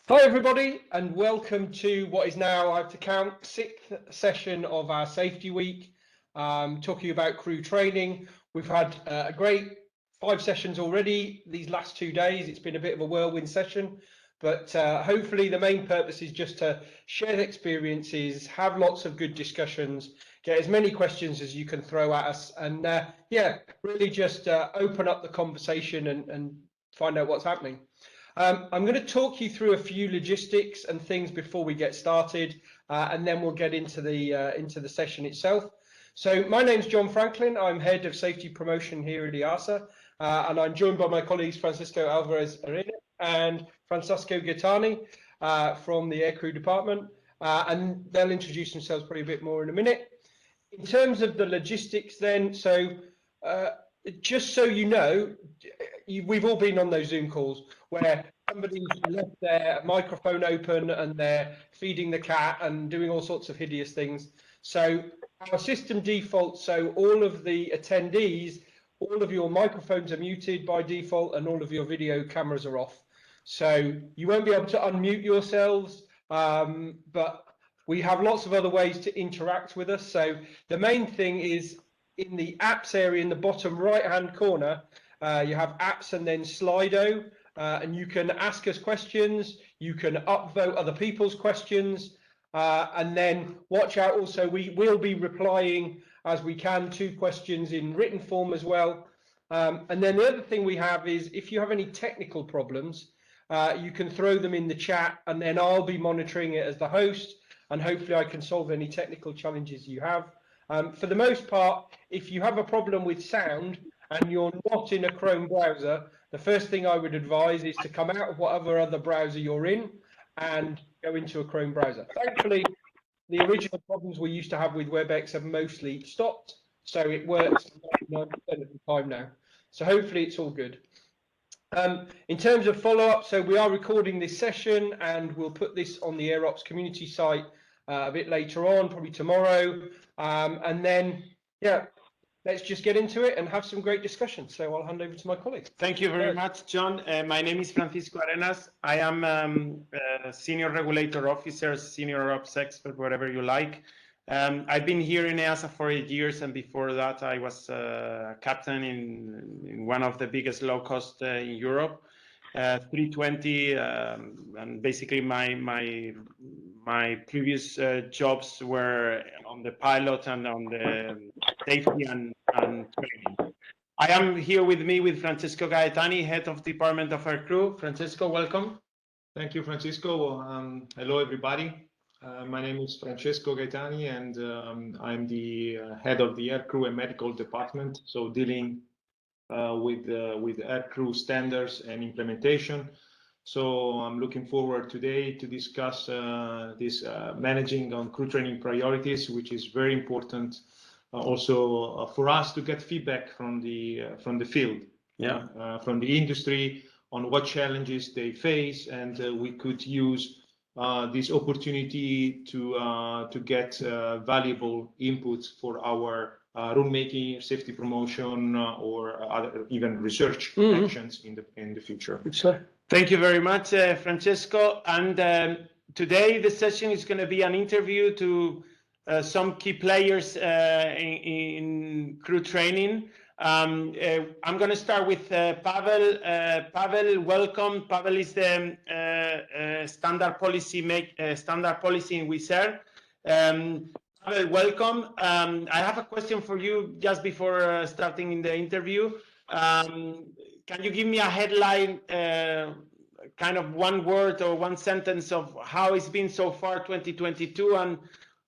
Hi everybody, and welcome to what is now, I have to count, 6th session of our safety week, talking about crew training. We've had a great 5 sessions already these last 2 days. It's been a bit of a whirlwind session, but hopefully the main purpose is just to share the experiences, have lots of good discussions, get as many questions as you can throw at us, and yeah, really just open up the conversation and find out what's happening. I'm going to talk you through a few logistics and things before we get started, and then we'll get into the session itself. So my name's John Franklin. I'm head of safety promotion here at EASA, and I'm joined by my colleagues Francisco Alvarez Arena and Francesco Gaetani from the aircrew department, and they'll introduce themselves probably a bit more in a minute. In terms of the logistics then, so just so you know, we've all been on those Zoom calls where somebody's left their microphone open and they're feeding the cat and doing all sorts of hideous things. So our system defaults, so all of the attendees, all of your microphones are muted by default and all of your video cameras are off. So you won't be able to unmute yourselves, but we have lots of other ways to interact with us. So the main thing is in the apps area in the bottom right hand corner, you have apps and then Slido, and you can ask us questions, you can upvote other people's questions, and then watch out also, we will be replying as we can to questions in written form as well. And then the other thing we have is if you have any technical problems, you can throw them in the chat and then I'll be monitoring it as the host, and hopefully I can solve any technical challenges you have. For the most part, if you have a problem with sound and you're not in a Chrome browser, the first thing I would advise is to come out of whatever other browser you're in and go into a Chrome browser. Thankfully, the original problems we used to have with WebEx have mostly stopped, so it works 99% of the time now. So hopefully it's all good. In terms of follow-up, so we are recording this session and we'll put this on the AirOps community site a bit later on, probably tomorrow. And then, yeah, let's just get into it and have some great discussion. So I'll hand over to my colleague. Thank you very much, John. My name is Francisco Arenas. I am a senior regulator officer, senior ops expert, whatever you like. I've been here in EASA for 8 years, and before that, I was captain in one of the biggest low cost in Europe, 320, and basically my previous jobs were on the pilot and on the safety and training. I am here with Francesco Gaetani, head of Department of Aircrew. Francesco, welcome. Thank you, Francisco. Hello, everybody. My name is Francesco Gaetani, and I'm the head of the Aircrew and Medical Department, so dealing with aircrew standards and implementation. So I'm looking forward today to discuss this managing on crew training priorities, which is very important. Also for us to get feedback from the field, from the industry on what challenges they face, and we could use this opportunity to get valuable input for our rulemaking, safety promotion, or other even research actions in the future. Thank you very much, Francesco. And today the session is going to be an interview to some key players in crew training. I'm going to start with Pavel. Pavel, welcome. Pavel is the standard policy in Wizz Air. Pavel, welcome. I have a question for you just before starting in the interview. Can you give me a headline, kind of one word or one sentence of how it's been so far 2022, and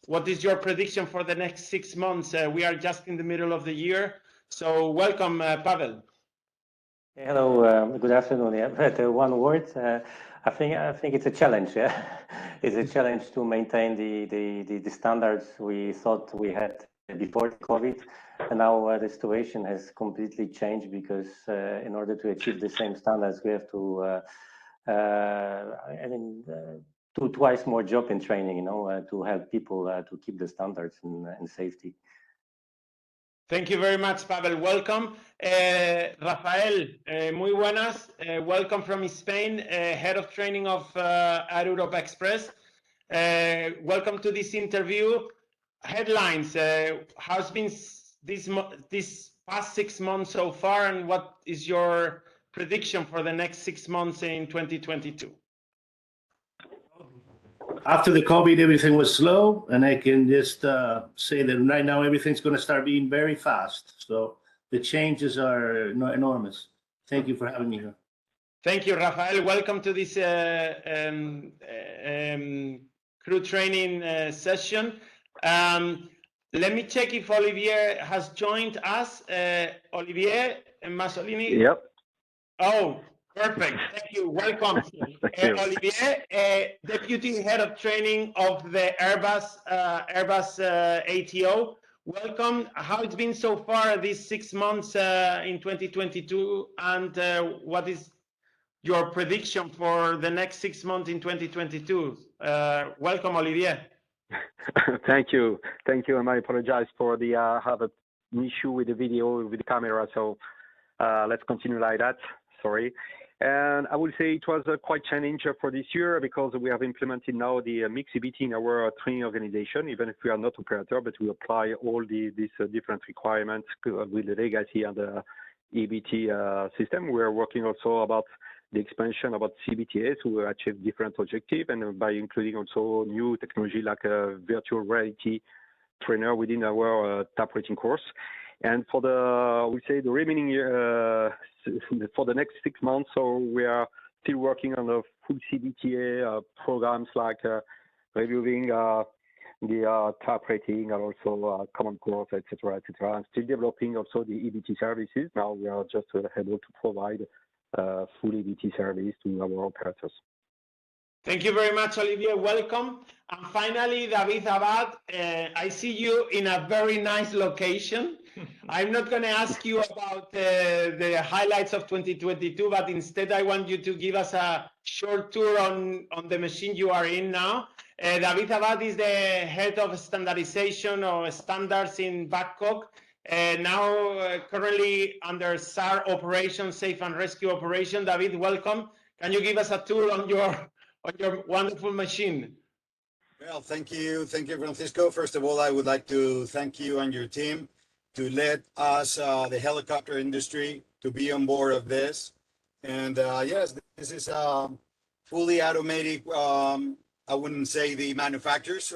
what is your prediction for the next 6 months? We are just in the middle of the year. So welcome, Pavel. Hello, good afternoon. Yeah, but one word. I think it's a challenge. Yeah, it's a challenge to maintain the standards we thought we had before COVID, and now the situation has completely changed because in order to achieve the same standards, we have to do twice more job in training. To help people to keep the standards and safety. Thank you very much, Pavel. Welcome. Rafael, muy buenas. Welcome from Spain, Head of Training of Air Europa Express. Welcome to this interview. Headlines, how's been this past 6 months so far, and what is your prediction for the next 6 months in 2022? After the COVID, everything was slow, and I can just say that right now everything's going to start being very fast. So the changes are enormous. Thank you for having me here. Thank you, Rafael. Welcome to this crew training session. Let me check if Olivier has joined us. Olivier Masolini? Yep. Oh, perfect. Thank you. Welcome. you. Olivier, Deputy Head of Training of the Airbus ATO. Welcome. How it's been so far these 6 months in 2022, and what is your prediction for the next 6 months in 2022? Welcome, Olivier. Thank you. And I apologize for the have an issue with the video with the camera. So let's continue like that. Sorry. And I would say it was quite challenging for this year because we have implemented now the mixed EBT in our training organization, even if we are not operator, but we apply all these different requirements with the legacy and the EBT system. We are working also about the expansion about CBTA to achieve different objectives, and by including also new technology like a virtual reality trainer within our TAP rating course. And for the remaining year, for the next 6 months, so we are still working on the full CBTA programs like reviewing the TAP rating and also common course, etc., and still developing also the EBT services. Now we are just able to provide full EBT service to our operators. Thank you very much, Olivier. Welcome. And finally, David Abad, I see you in a very nice location. I'm not going to ask you about the highlights of 2022, but instead I want you to give us a short tour on the machine you are in now. David Abad is the head of standardization or standards in Babcock. Now currently under SAR operation, safe and rescue operation. David, welcome. Can you give us a tour on your wonderful machine? Well, thank you, Francisco. First of all, I would like to thank you and your team to let us, the helicopter industry, to be on board of this. And yes, this is fully automatic. I wouldn't say the manufacturers,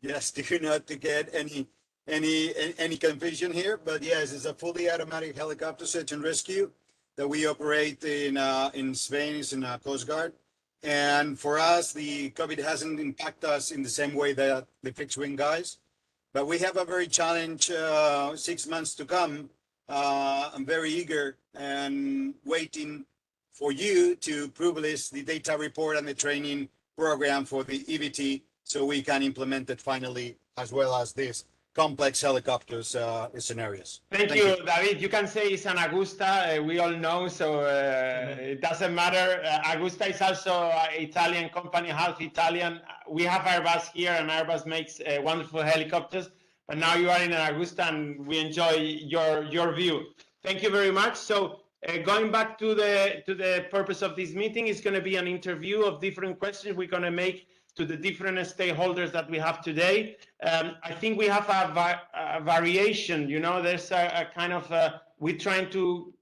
yes, do not to get any confusion here, but yes, it's a fully automatic helicopter search and rescue that we operate in Spain. It's in Coast Guard. And for us, the COVID hasn't impacted us in the same way that the fixed wing guys, but we have a very challenge 6 months to come. I'm very eager and waiting for you to publish the data report and the training program for the EBT so we can implement it finally, as well as this complex helicopters scenarios. Thank you, David. You can say it's an Agusta, we all know, so it doesn't matter. Agusta is also an Italian company, half Italian. We have Airbus here, and Airbus makes wonderful helicopters, but now you are in an Agusta, and we enjoy your view. Thank you very much. So going back to the purpose of this meeting, it's going to be an interview of different questions we're going to make to the different stakeholders that we have today. I think we have a variation, you know, there's a kind of, we're trying to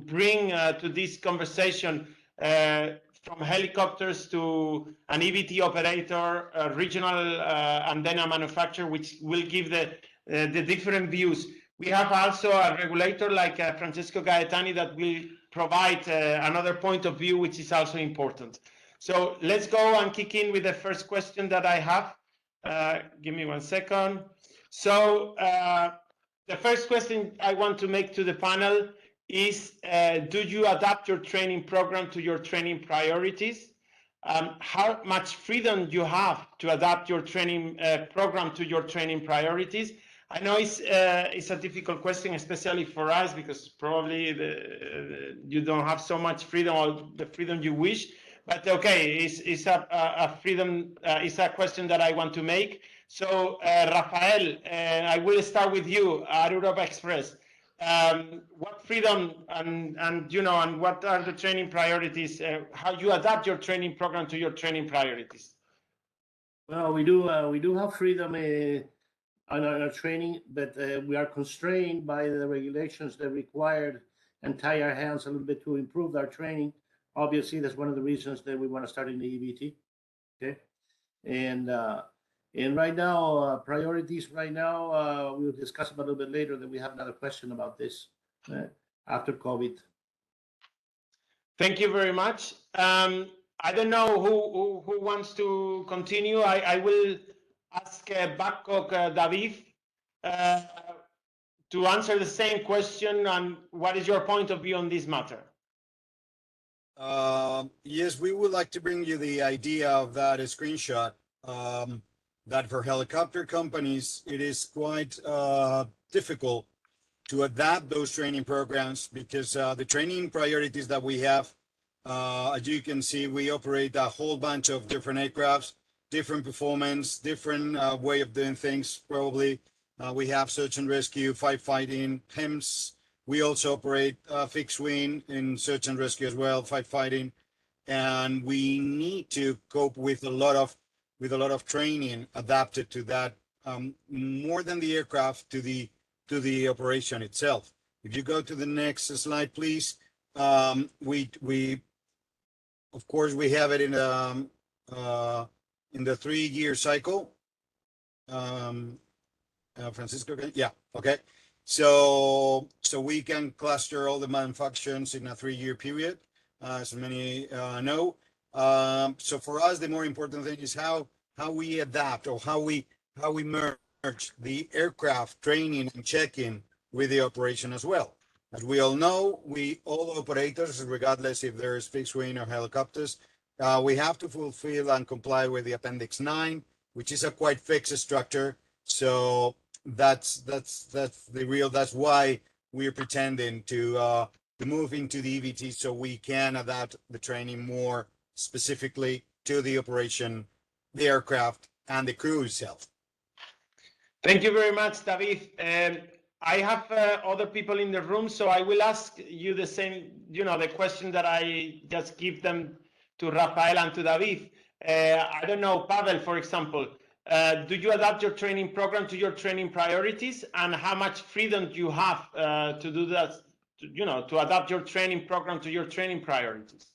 bring to this conversation from helicopters to an EBT operator, a regional antenna manufacturer, which will give the different views. We have also a regulator like Francesco Gaetani that will provide another point of view, which is also important. So let's go and kick in with the first question that I have. Give me 1 second. So the first question I want to make to the panel is, do you adapt your training program to your training priorities? How much freedom you have to adapt your training program to your training priorities? I know it's a difficult question, especially for us, because probably you don't have so much freedom or the freedom you wish. But okay, it's a freedom. It's a question that I want to make. So, Rafael, I will start with you at Europa Express. What freedom and you know, and what are the training priorities? How you adapt your training program to your training priorities? Well, we do have freedom on our training, but we are constrained by the regulations that required and tie our hands a little bit to improve our training. Obviously, that's one of the reasons that we want to start in the EBT. Okay, and right now, priorities. Right now, we'll discuss about a little bit later. That we have another question about this after COVID. Thank you very much. I don't know who wants to continue. I will ask Babcock David to answer the same question. And what is your point of view on this matter? Yes, we would like to bring you the idea of that screenshot. That for helicopter companies, it is quite difficult to adapt those training programs because the training priorities that we have, as you can see, we operate a whole bunch of different aircrafts, different performance, different way of doing things. Probably we have search and rescue, firefighting, HEMS. We also operate fixed wing in search and rescue as well, firefighting, and we need to cope with a lot of training adapted to that, more than the aircraft to the operation itself. If you go to the next slide, please. We of course we have it in the 3-year cycle. Francisco, yeah, okay. So we can cluster all the manufactions in a 3-year period, as many know. So for us, the more important thing is how we adapt, or how we merge the aircraft training and check-in with the operation as well. As we all know, all operators, regardless if there's fixed wing or helicopters, we have to fulfill and comply with the Appendix 9, which is a quite fixed structure. So that's why we're pretending to move into the EVT, so we can adapt the training more specifically to the operation, the aircraft, and the crew itself. Thank you very much, David. I have other people in the room, so I will ask you the same, the question that I just give them to Rafael and to David. I don't know, Pavel, for example, do you adapt your training program to your training priorities, and how much freedom do you have to do that, to adapt your training program to your training priorities?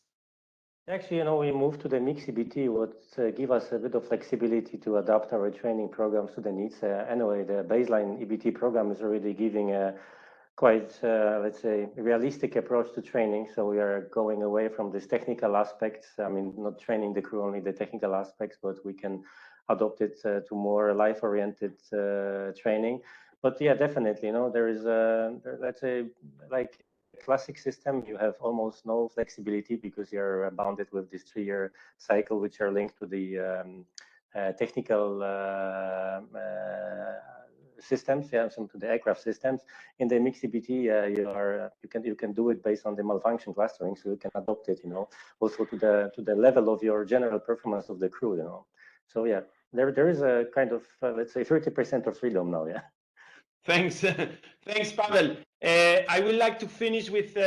Actually, we moved to the mixed EBT, what give us a bit of flexibility to adapt our training programs to the needs. Anyway, the baseline EBT program is already giving a quite, let's say, realistic approach to training. So we are going away from this technical aspects. I mean, not training the crew, only the technical aspects, but we can adopt it to more life-oriented training. But yeah, definitely, there is, let's say, like classic system, you have almost no flexibility because you're bounded with this 3-year cycle, which are linked to the technical systems, some to the aircraft systems. In the mixed EBT, you can do it based on the malfunction clustering, so you can adopt it, also to the level of your general performance of the crew, So yeah, there is a kind of let's say 30% of freedom now, yeah. Thanks, thanks, Pavel. I would like to finish with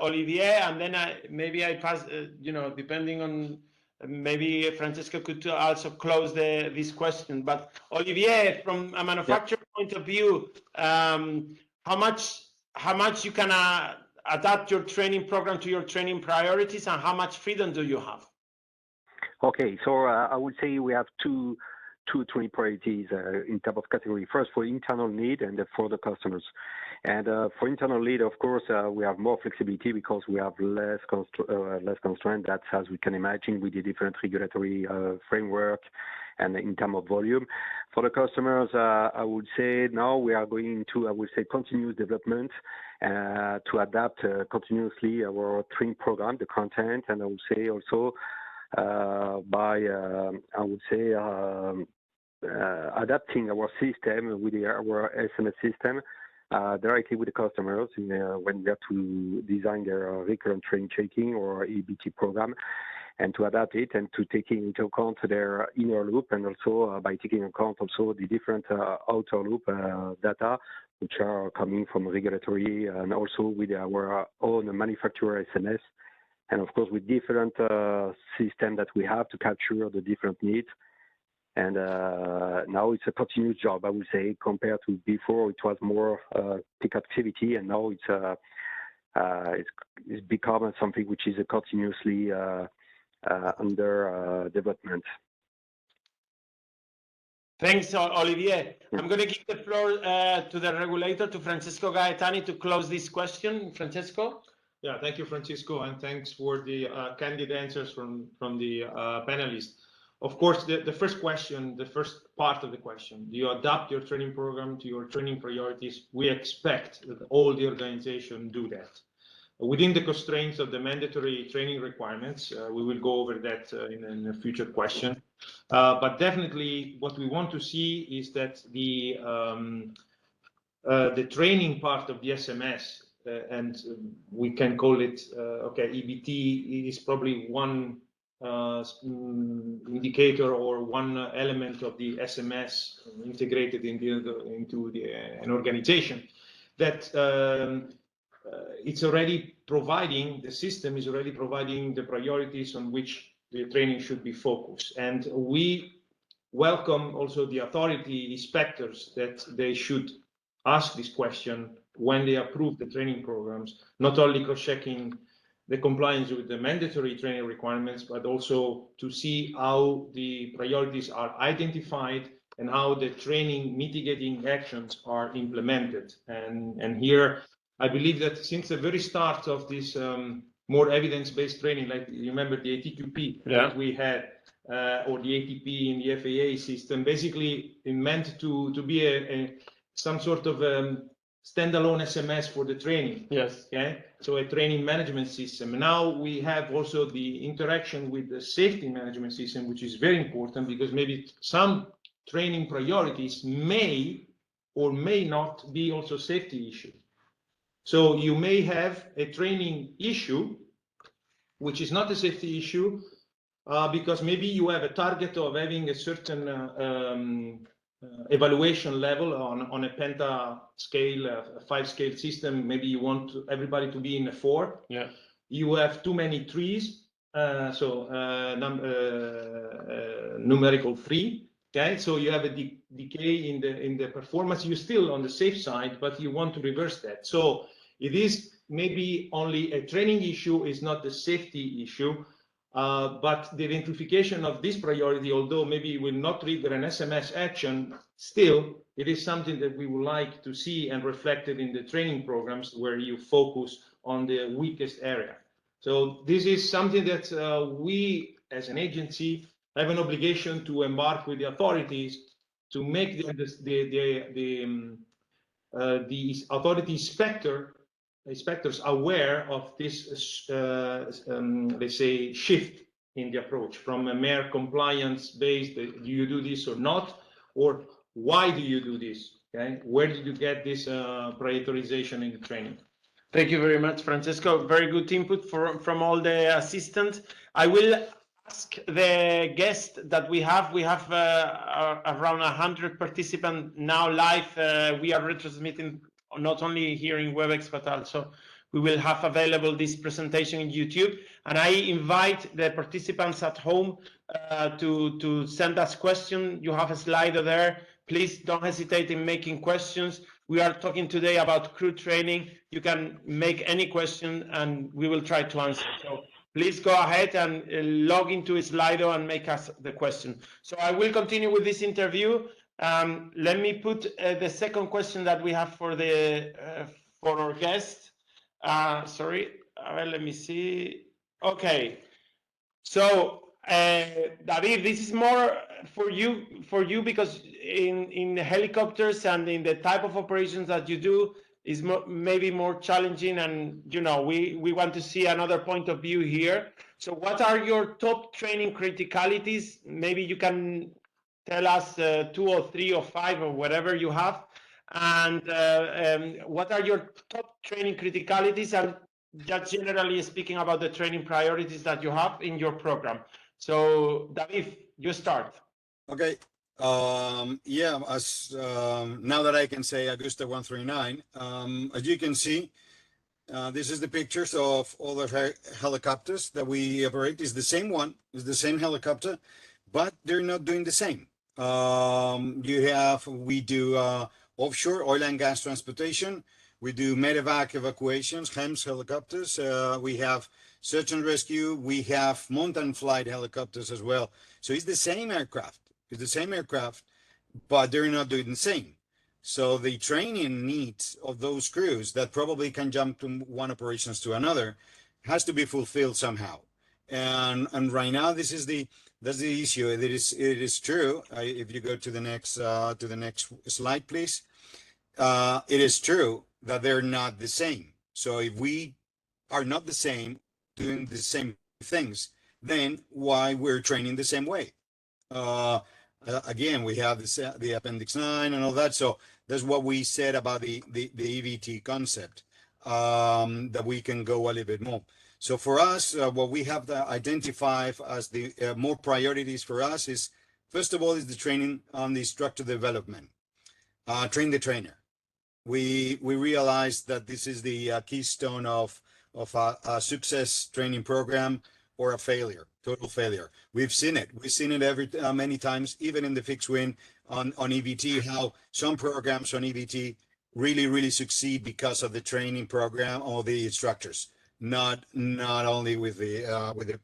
Olivier, and then maybe I pass. Depending on, maybe Francisco could also close this question. But Olivier, from a manufacturer point of view, how much you can adapt your training program to your training priorities, and how much freedom do you have? Okay, so I would say we have two training priorities in terms of category. First, for internal need, and for the customers. And for internal need, of course, we have more flexibility because we have less constraint. That's, as we can imagine, with the different regulatory framework and in terms of volume. For the customers, I would say now we are going to, continuous development to adapt continuously our training program, the content, and I would say also by adapting our system with our SMS system directly with the customers when we have to design their recurrent training checking or EBT program. and to adapt it and to taking into account their inner loop, and also by taking into account also the different outer loop data which are coming from regulatory, and also with our own manufacturer SMS, and of course with different systems that we have to capture the different needs. And now it's a continuous job, I would say, compared to before. It was more peak activity, and now it's become something which is continuously under development. Thanks, Olivier. I'm going to give the floor to the regulator, to Francesco Gaetani, to close this question. Francesco? Yeah, thank you, Francisco, and thanks for the candid answers from the panelists. Of course, the first question, the first part of the question, do you adapt your training program to your training priorities? We expect that all the organization do that. Within the constraints of the mandatory training requirements, we will go over that in a future question. But definitely what we want to see is that the training part of the SMS, and we can call it, EBT is probably one indicator or one element of the SMS integrated into an organization that it's already providing, the system is already providing the priorities on which the training should be focused. And we welcome also the authority inspectors that they should ask this question when they approve the training programs, not only cross-checking the compliance with the mandatory training requirements, but also to see how the priorities are identified and how the training mitigating actions are implemented. And here, I believe that since the very start of this more evidence-based training, like you remember the ATQP that we had, or the ATP in the FAA system, basically it meant to be some sort of standalone SMS for the training. Yes. Okay. So a training management system. Now we have also the interaction with the safety management system, which is very important because maybe some training priorities may or may not be also safety issues. So you may have a training issue, which is not a safety issue, because maybe you have a target of having a certain evaluation level on a penta scale, a 5-scale system. Maybe you want everybody to be in a 4. Yeah. You have too many 3s, numerical 3. Okay, so you have a decay in the performance. You're still on the safe side, but you want to reverse that. So it is maybe only a training issue, is not a safety issue. But the identification of this priority, although maybe it will not trigger an SMS action, still it is something that we would like to see and reflected in the training programs where you focus on the weakest area. So this is something that we as an agency have an obligation to embark with the authorities to make the authority inspectors aware of this, let's say, shift in the approach from a mere compliance-based, do you do this or not, or why do you do this? Okay, where did you get this prioritization in the training? Thank you very much, Francesco. Very good input from all the assistants. I will ask the guest that we have. We have around 100 participants now live. We are retransmitting not only here in WebEx, but also we will have available this presentation in YouTube. And I invite the participants at home to send us questions. You have a slider there. Please don't hesitate in making questions. We are talking today about crew training. You can make any question and we will try to answer. So please go ahead and log into Slido and make us the question. So I will continue with this interview. Let me put the second question that we have for our guest. Sorry, let me see. Okay, so David, this is more for you because in helicopters and in the type of operations that you do is maybe more challenging, and we want to see another point of view here. So what are your top training criticalities? Maybe you can tell us 2 or 3 or 5 or whatever you have, and what are your top training criticalities, and just generally speaking about the training priorities that you have in your program. So, David, you start. Okay. Yeah, as now that I can say Augusta 139, as you can see, this is the pictures of all the helicopters that we operate. It's the same one, it's the same helicopter, but they're not doing the same. We do offshore oil and gas transportation. We do medevac evacuations, HEMS helicopters. We have search and rescue. We have mountain flight helicopters as well. So it's the same aircraft. It's the same aircraft, but they're not doing the same. So the training needs of those crews that probably can jump from one operations to another has to be fulfilled somehow. And right now, that's the issue. It is true. If you go to the next slide, please. It is true that they're not the same. So if we are not the same, doing the same things, then why we're training the same way? Again, we have the Appendix 9 and all that. So that's what we said about the EVT concept, that we can go a little bit more. So for us, what we have to identify as the more priorities for us is, first of all, is the training on the instructor development. Train the trainer. We realize that this is the keystone of a success training program or a failure, total failure. We've seen it. We've seen it many times, even in the fixed wing on EVT, how some programs on EVT really succeed because of the training program or the instructors, not only with the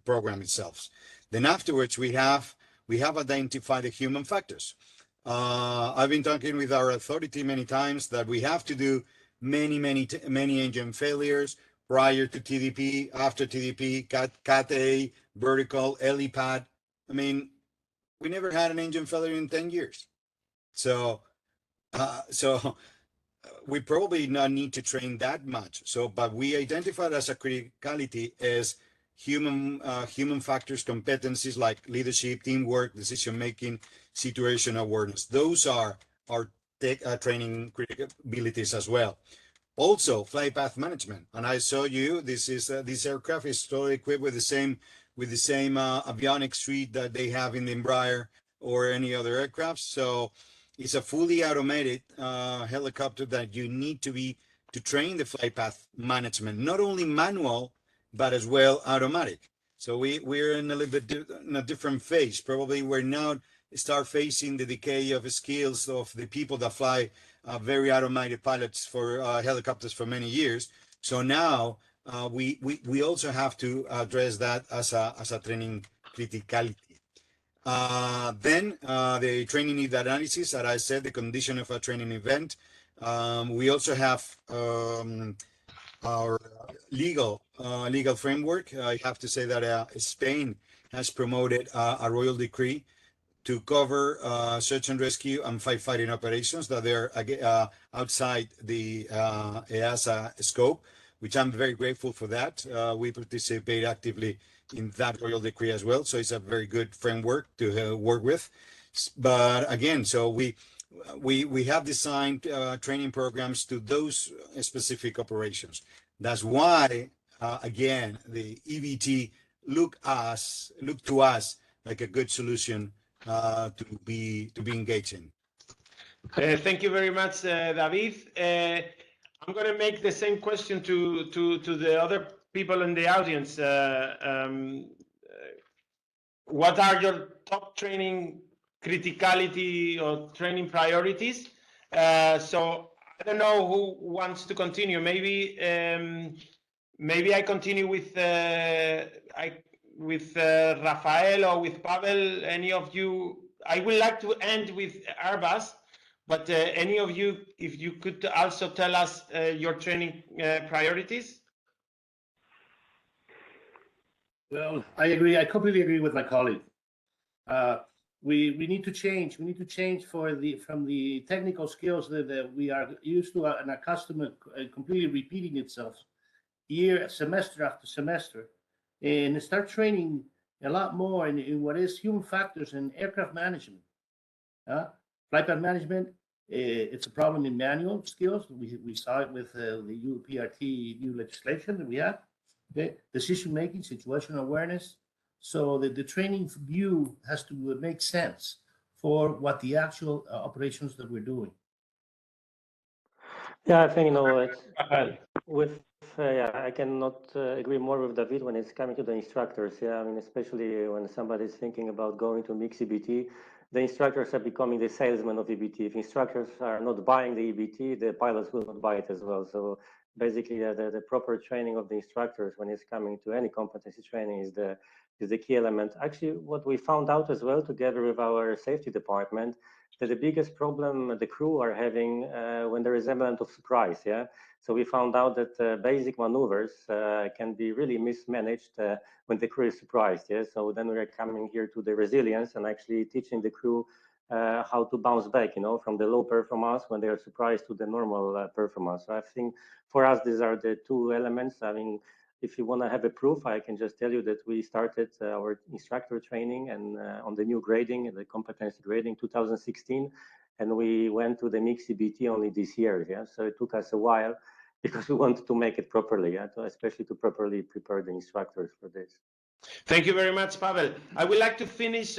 program itself. Then afterwards, we have identified the human factors. I've been talking with our authority many times that we have to do many engine failures prior to TDP, after TDP, CAT A, vertical, helipad. I mean, we never had an engine failure in 10 years. So we probably not need to train that much. So, but we identified as a criticality as human factors, competencies like leadership, teamwork, decision-making, situation awareness. Those are our training criticalities as well. Also, flight path management. And I saw you, this aircraft is totally equipped with the same avionics suite that they have in the Embraer or any other aircraft. So it's a fully automated helicopter that you need to train the flight path management, not only manual, but as well automatic. So we're in a little bit in a different phase. Probably we're now start facing the decay of skills of the people that fly very automated pilots for helicopters for many years. So now we also have to address that as a training criticality. Then the training need analysis, as I said, the condition of a training event. We also have our legal framework. I have to say that Spain has promoted a royal decree to cover search and rescue and firefighting operations that they're outside the EASA scope, which I'm very grateful for that. We participate actively in that royal decree as well. So it's a very good framework to work with. But again, so we have designed training programs to those specific operations. That's why, again, the EVT look to us like a good solution to be engaged in. Thank you very much, David. I'm going to make the same question to the other people in the audience. What are your top training criticality or training priorities? So I don't know who wants to continue. Maybe I continue with Rafael or with Pavel. Any of you? I would like to end with Airbus, but any of you, if you could also tell us your training priorities. Well, I agree. I completely agree with my colleague. We need to change. We need to change from the technical skills that we are used to and accustomed completely repeating itself semester after semester, and start training a lot more in what is human factors and aircraft management, flight path management, It's a problem in manual skills. We saw it with the UPRT new legislation that we have. Okay? Decision making, situational awareness. So the training view has to make sense for what the actual operations that we're doing. Yeah, I think, you know, it's with, yeah, I cannot agree more with David when it's coming to the instructors. Yeah, I mean, especially when somebody's thinking about going to mix EBT, the instructors are becoming the salesmen of EBT. If instructors are not buying the EBT, the pilots will not buy it as well. So basically, the proper training of the instructors when it's coming to any competency training is the key element. Actually, what we found out as well, together with our safety department, that the biggest problem the crew are having when there is element of surprise. Yeah. So we found out that basic maneuvers can be really mismanaged when the crew is surprised. Yeah. So then we're coming here to the resilience and actually teaching the crew how to bounce back, you know, from the low performance when they are surprised to the normal performance. So I think for us, these are the two elements. I mean, if you want to have a proof, I can just tell you that we started our instructor training and on the new grading, the competency grading 2016, and we went to the mix CBT only this year. Yeah, so it took us a while because we wanted to make it properly, yeah, especially to properly prepare the instructors for this. Thank you very much, Pavel. I would like to finish,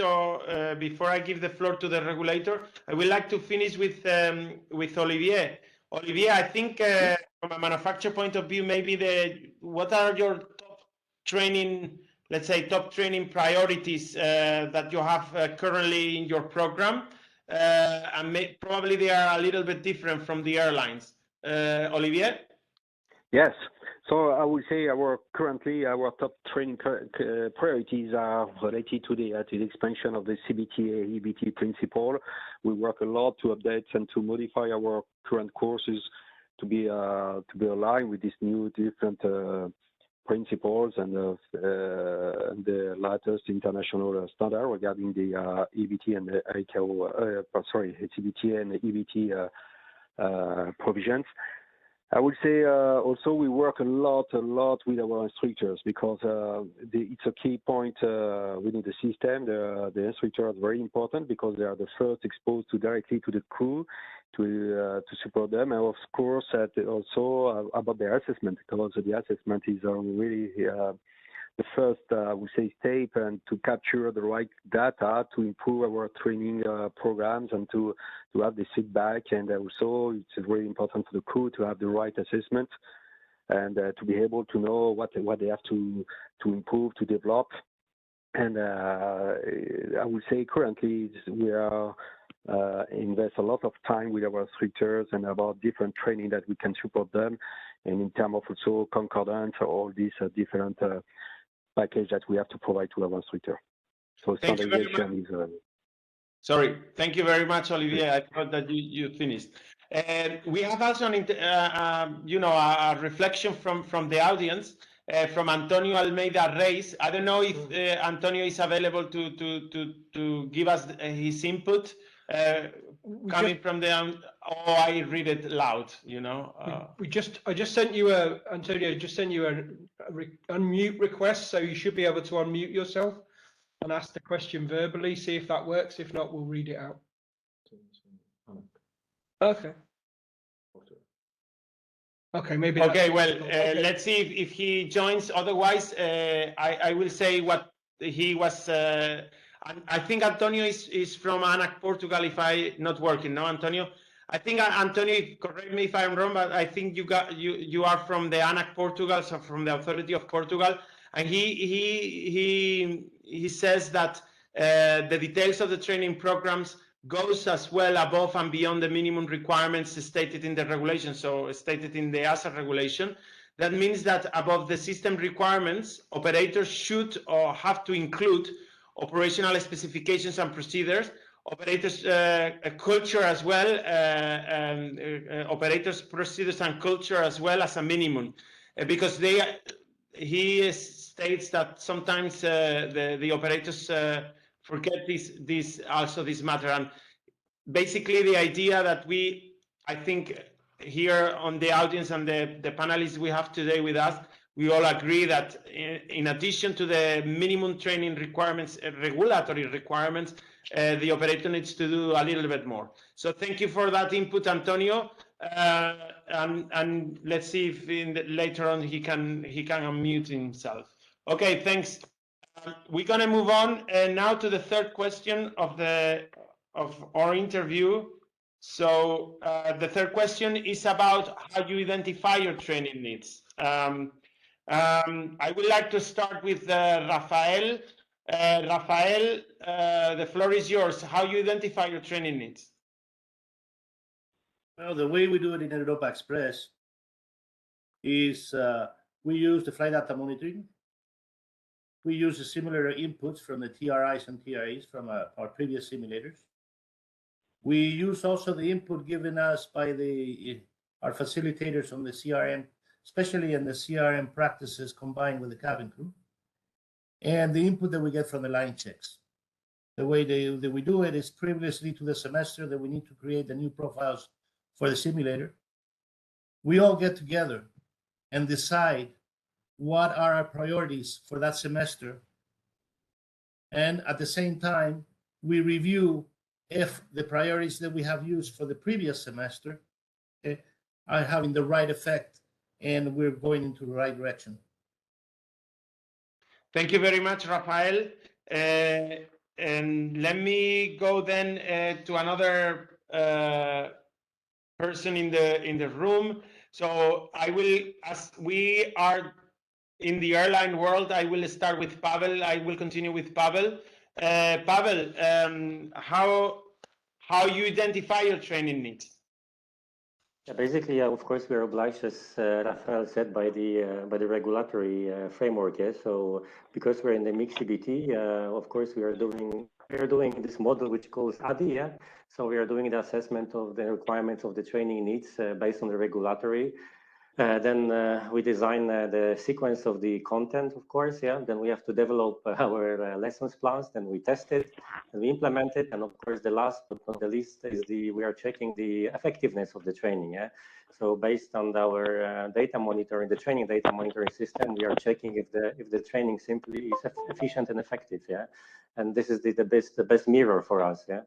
before I give the floor to the regulator, I would like to finish with Olivier. Olivier, I think from a manufacturer point of view, maybe what are your top training, let's say, top training priorities that you have currently in your program? And probably they are a little bit different from the airlines. Olivier? Yes. So I would say currently our top training priorities are related to the expansion of the CBTA EBT principle. We work a lot to update and to modify our current courses to be aligned with these new different principles and the latest international standard regarding the EBT and the ICAO, CBTA and the EBT provisions. I would say also we work a lot with our instructors because it's a key point within the system. The instructors are very important because they are the first exposed directly to the crew to support them, and of course also about their assessment, because the assessment is really the first, we say, step and to capture the right data to improve our training programs and to have the feedback. And also it's very important for the crew to have the right assessment and to be able to know what they have to improve, to develop. And I would say currently we are invest a lot of time with our instructors and about different training that we can support them, and in terms of also concordance or all these different package that we have to provide to our instructor. So standardization is. Sorry, thank you very much, Olivier. I thought that you finished. We have also a reflection from the audience, from Antonio Almeida Reis. I don't know if Antonio is available to give us his input coming from the. Oh, I read it loud. You know. I just sent you Antonio. Just sent you a unmute request, so you should be able to unmute yourself and ask the question verbally. See if that works. If not, we'll read it out. Okay. Okay, maybe. Okay, well, let's see if he joins. Otherwise, I will say what he was. I think Antonio is from ANAC Portugal. If I not working, no, Antonio. I think Antonio, correct me if I'm wrong, but I think you are from the ANAC Portugal, so from the Authority of Portugal, and he says that the details of the training programs goes as well above and beyond the minimum requirements stated in the regulation, so stated in the EASA regulation. That means that above the system requirements, operators should or have to include operational specifications and procedures, operators culture as well, operators procedures and culture as well as a minimum, because he states that sometimes the operators forget this matter. And basically the idea that I think here on the audience and the panelists we have today with us, we all agree that in addition to the minimum training requirements, regulatory requirements, the operator needs to do a little bit more. So thank you for that input, Antonio. And let's see if later on he can unmute himself. Okay, thanks. We're gonna move on now to the third question of our interview. So the third question is about how you identify your training needs. I would like to start with Rafael. Rafael, the floor is yours. How you identify your training needs? Well, the way we do it in Europa Express is we use the flight data monitoring. We use the similar inputs from the TRIs and TRAs from our previous simulators. We use also the input given us by our facilitators on the CRM, especially in the CRM practices combined with the cabin crew, and the input that we get from the line checks. The way that we do it is previously to the semester that we need to create the new profiles for the simulator. We all get together and decide what are our priorities for that semester. And at the same time, we review if the priorities that we have used for the previous semester are having the right effect and we're going into the right direction. Thank you very much, Rafael. And let me go then to another person in the room. So I will, as we are in the airline world, I will start with Pavel. I will continue with Pavel. Pavel, how you identify your training needs? Yeah, basically, of course, we are obliged, as Rafael said, by the regulatory framework. Yeah? So because we're in the mixed CBT, of course, we are doing this model which calls ADI. Yeah? So we are doing the assessment of the requirements of the training needs based on the regulatory. Then we design the sequence of the content, of course. Yeah. Then we have to develop our lessons plans. Then we test it and we implement it. And of course, the last but not the least is we are checking the effectiveness of the training. Yeah. So based on our data monitoring, the training data monitoring system, we are checking if the training simply is efficient and effective. Yeah. And this is the best mirror for us. Yeah.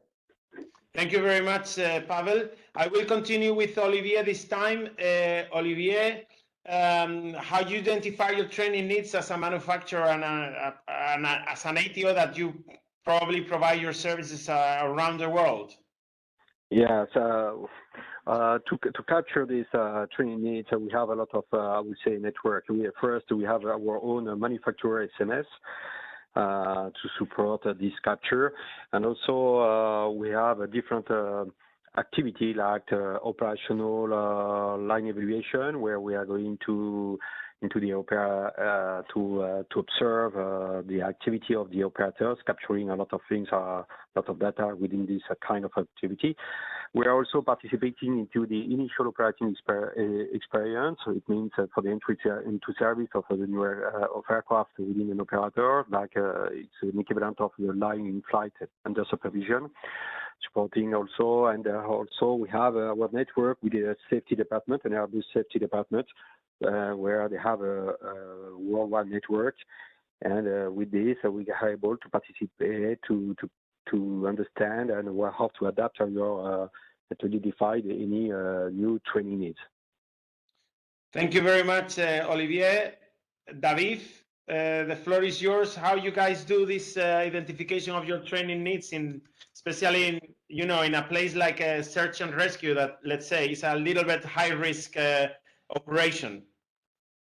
Thank you very much, Pavel. I will continue with Olivier this time. Olivier, how you identify your training needs as a manufacturer and as an ATO that you probably provide your services around the world? Yeah, so to capture these training needs, we have a lot of, I would say, network. First, we have our own manufacturer SMS. To support this capture, and also we have a different activity like operational line evaluation, where we are going into the opera to observe the activity of the operators, capturing a lot of things, a lot of data within this kind of activity. We are also participating into the initial operating experience. So it means for the entry into service of the new aircraft within an operator, like it's an equivalent of the line in flight under supervision. Supporting also, and also we have our network with the safety department and Airbus safety department, where they have a worldwide network, and with this we are able to participate to understand and how to adapt your to identify any new training needs. Thank you very much, Olivier. David, the floor is yours. How you guys do this identification of your training needs, especially in in a place like a search and rescue that, let's say, is a little bit high risk operation?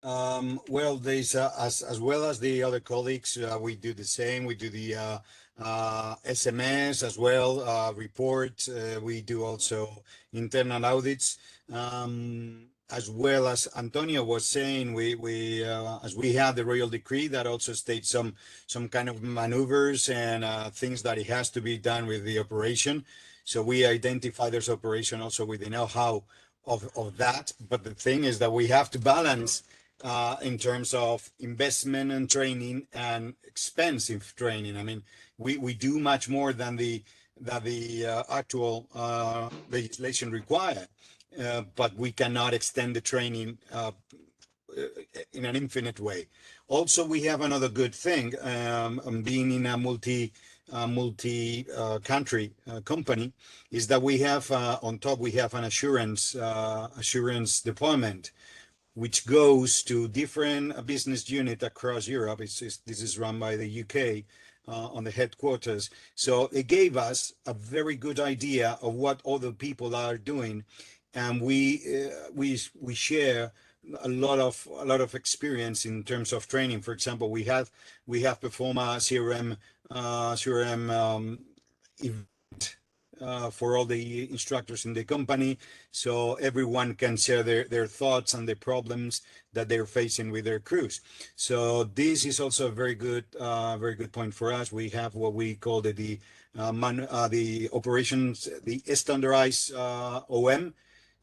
Well, there's as well as the other colleagues, we do the same. We do the SMS as well, reports. We do also internal audits. As well as Antonio was saying, we as we have the royal decree that also states some kind of maneuvers and things that it has to be done with the operation. So we identify those operation also with the know-how of that. But the thing is that we have to balance in terms of investment and training and expensive training. I mean, we do much more than the actual legislation require. But we cannot extend the training in an infinite way. Also, we have another good thing, being in a multi country company, is that we have on top we have an assurance department which goes to different business units across Europe. This is run by the UK on the headquarters. So it gave us a very good idea of what other people are doing, and we share a lot of experience in terms of training. For example, we have performed a CRM event for all the instructors in the company, so everyone can share their thoughts and the problems that they're facing with their crews. So this is also a very good point for us. We have what we call the operations, the standardized OM.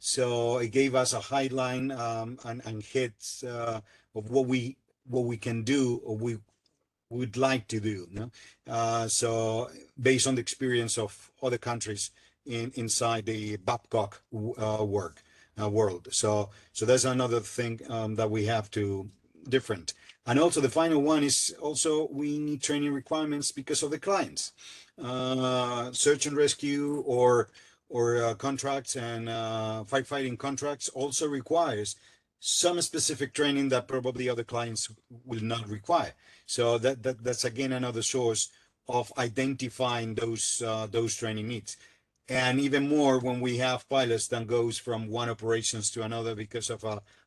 So it gave us a highline and heads of what we can do or we would like to do. So based on the experience of other countries inside the Babcock world. So that's another thing that we have to different. And also the final one is also we need training requirements because of the clients. Search and rescue or contracts and firefighting contracts also requires some specific training that probably other clients will not require. So that's again another source of identifying those training needs. And even more when we have pilots that goes from one operations to another because of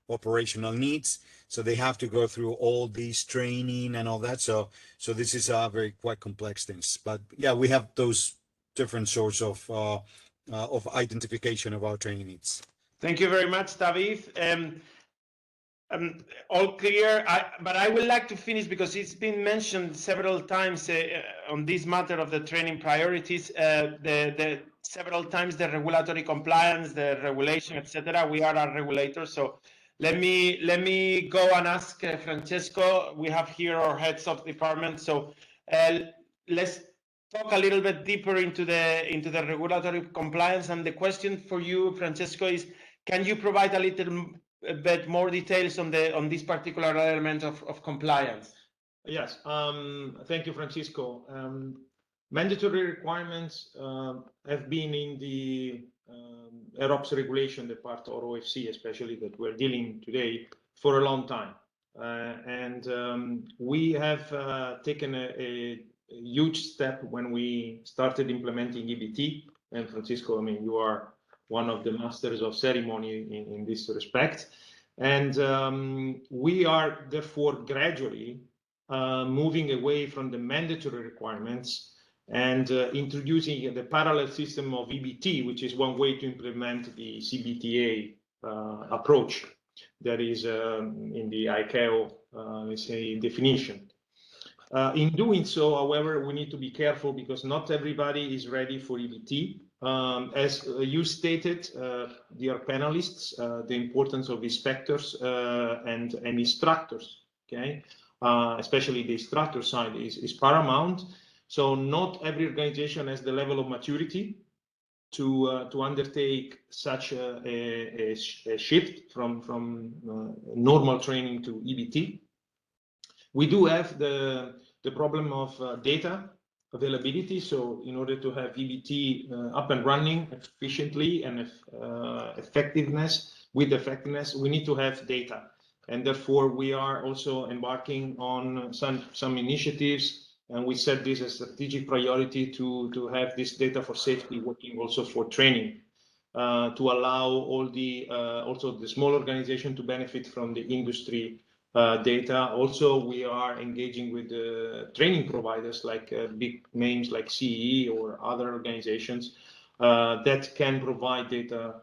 operational needs. So they have to go through all these training and all that. So this is a very quite complex things. But yeah, we have those different sorts of identification of our training needs. Thank you very much, David. All clear, but I would like to finish because it's been mentioned several times on this matter of the training priorities, the several times the regulatory compliance, the regulation, etc. We are a regulator, so let me go and ask Francesco. We have here our heads of department, so let's talk a little bit deeper into the regulatory compliance. And the question for you, Francesco, is: can you provide a little bit more details on this particular element of compliance? Yes, thank you, Francisco. Mandatory requirements have been in the EROPS regulation, the part or OFC especially that we're dealing today, for a long time. And we have taken a huge step when we started implementing EBT. And Francisco, I mean, you are one of the masters of ceremony in this respect. And we are therefore gradually moving away from the mandatory requirements and introducing the parallel system of EBT, which is one way to implement the CBTA approach that is in the ICAO, let's say, definition. In doing so, however, we need to be careful because not everybody is ready for EBT. As you stated, dear panelists, the importance of inspectors and instructors, okay? Especially the instructor side is paramount. So not every organization has the level of maturity to undertake such a shift from normal training to EBT. We do have the problem of data availability. So in order to have EBT up and running efficiently and effectiveness, we need to have data. And therefore, we are also embarking on some initiatives, and we set this as a strategic priority to have this data for safety working also for training, to allow all the also the small organization to benefit from the industry data. Also, we are engaging with the training providers like big names like CEE or other organizations that can provide data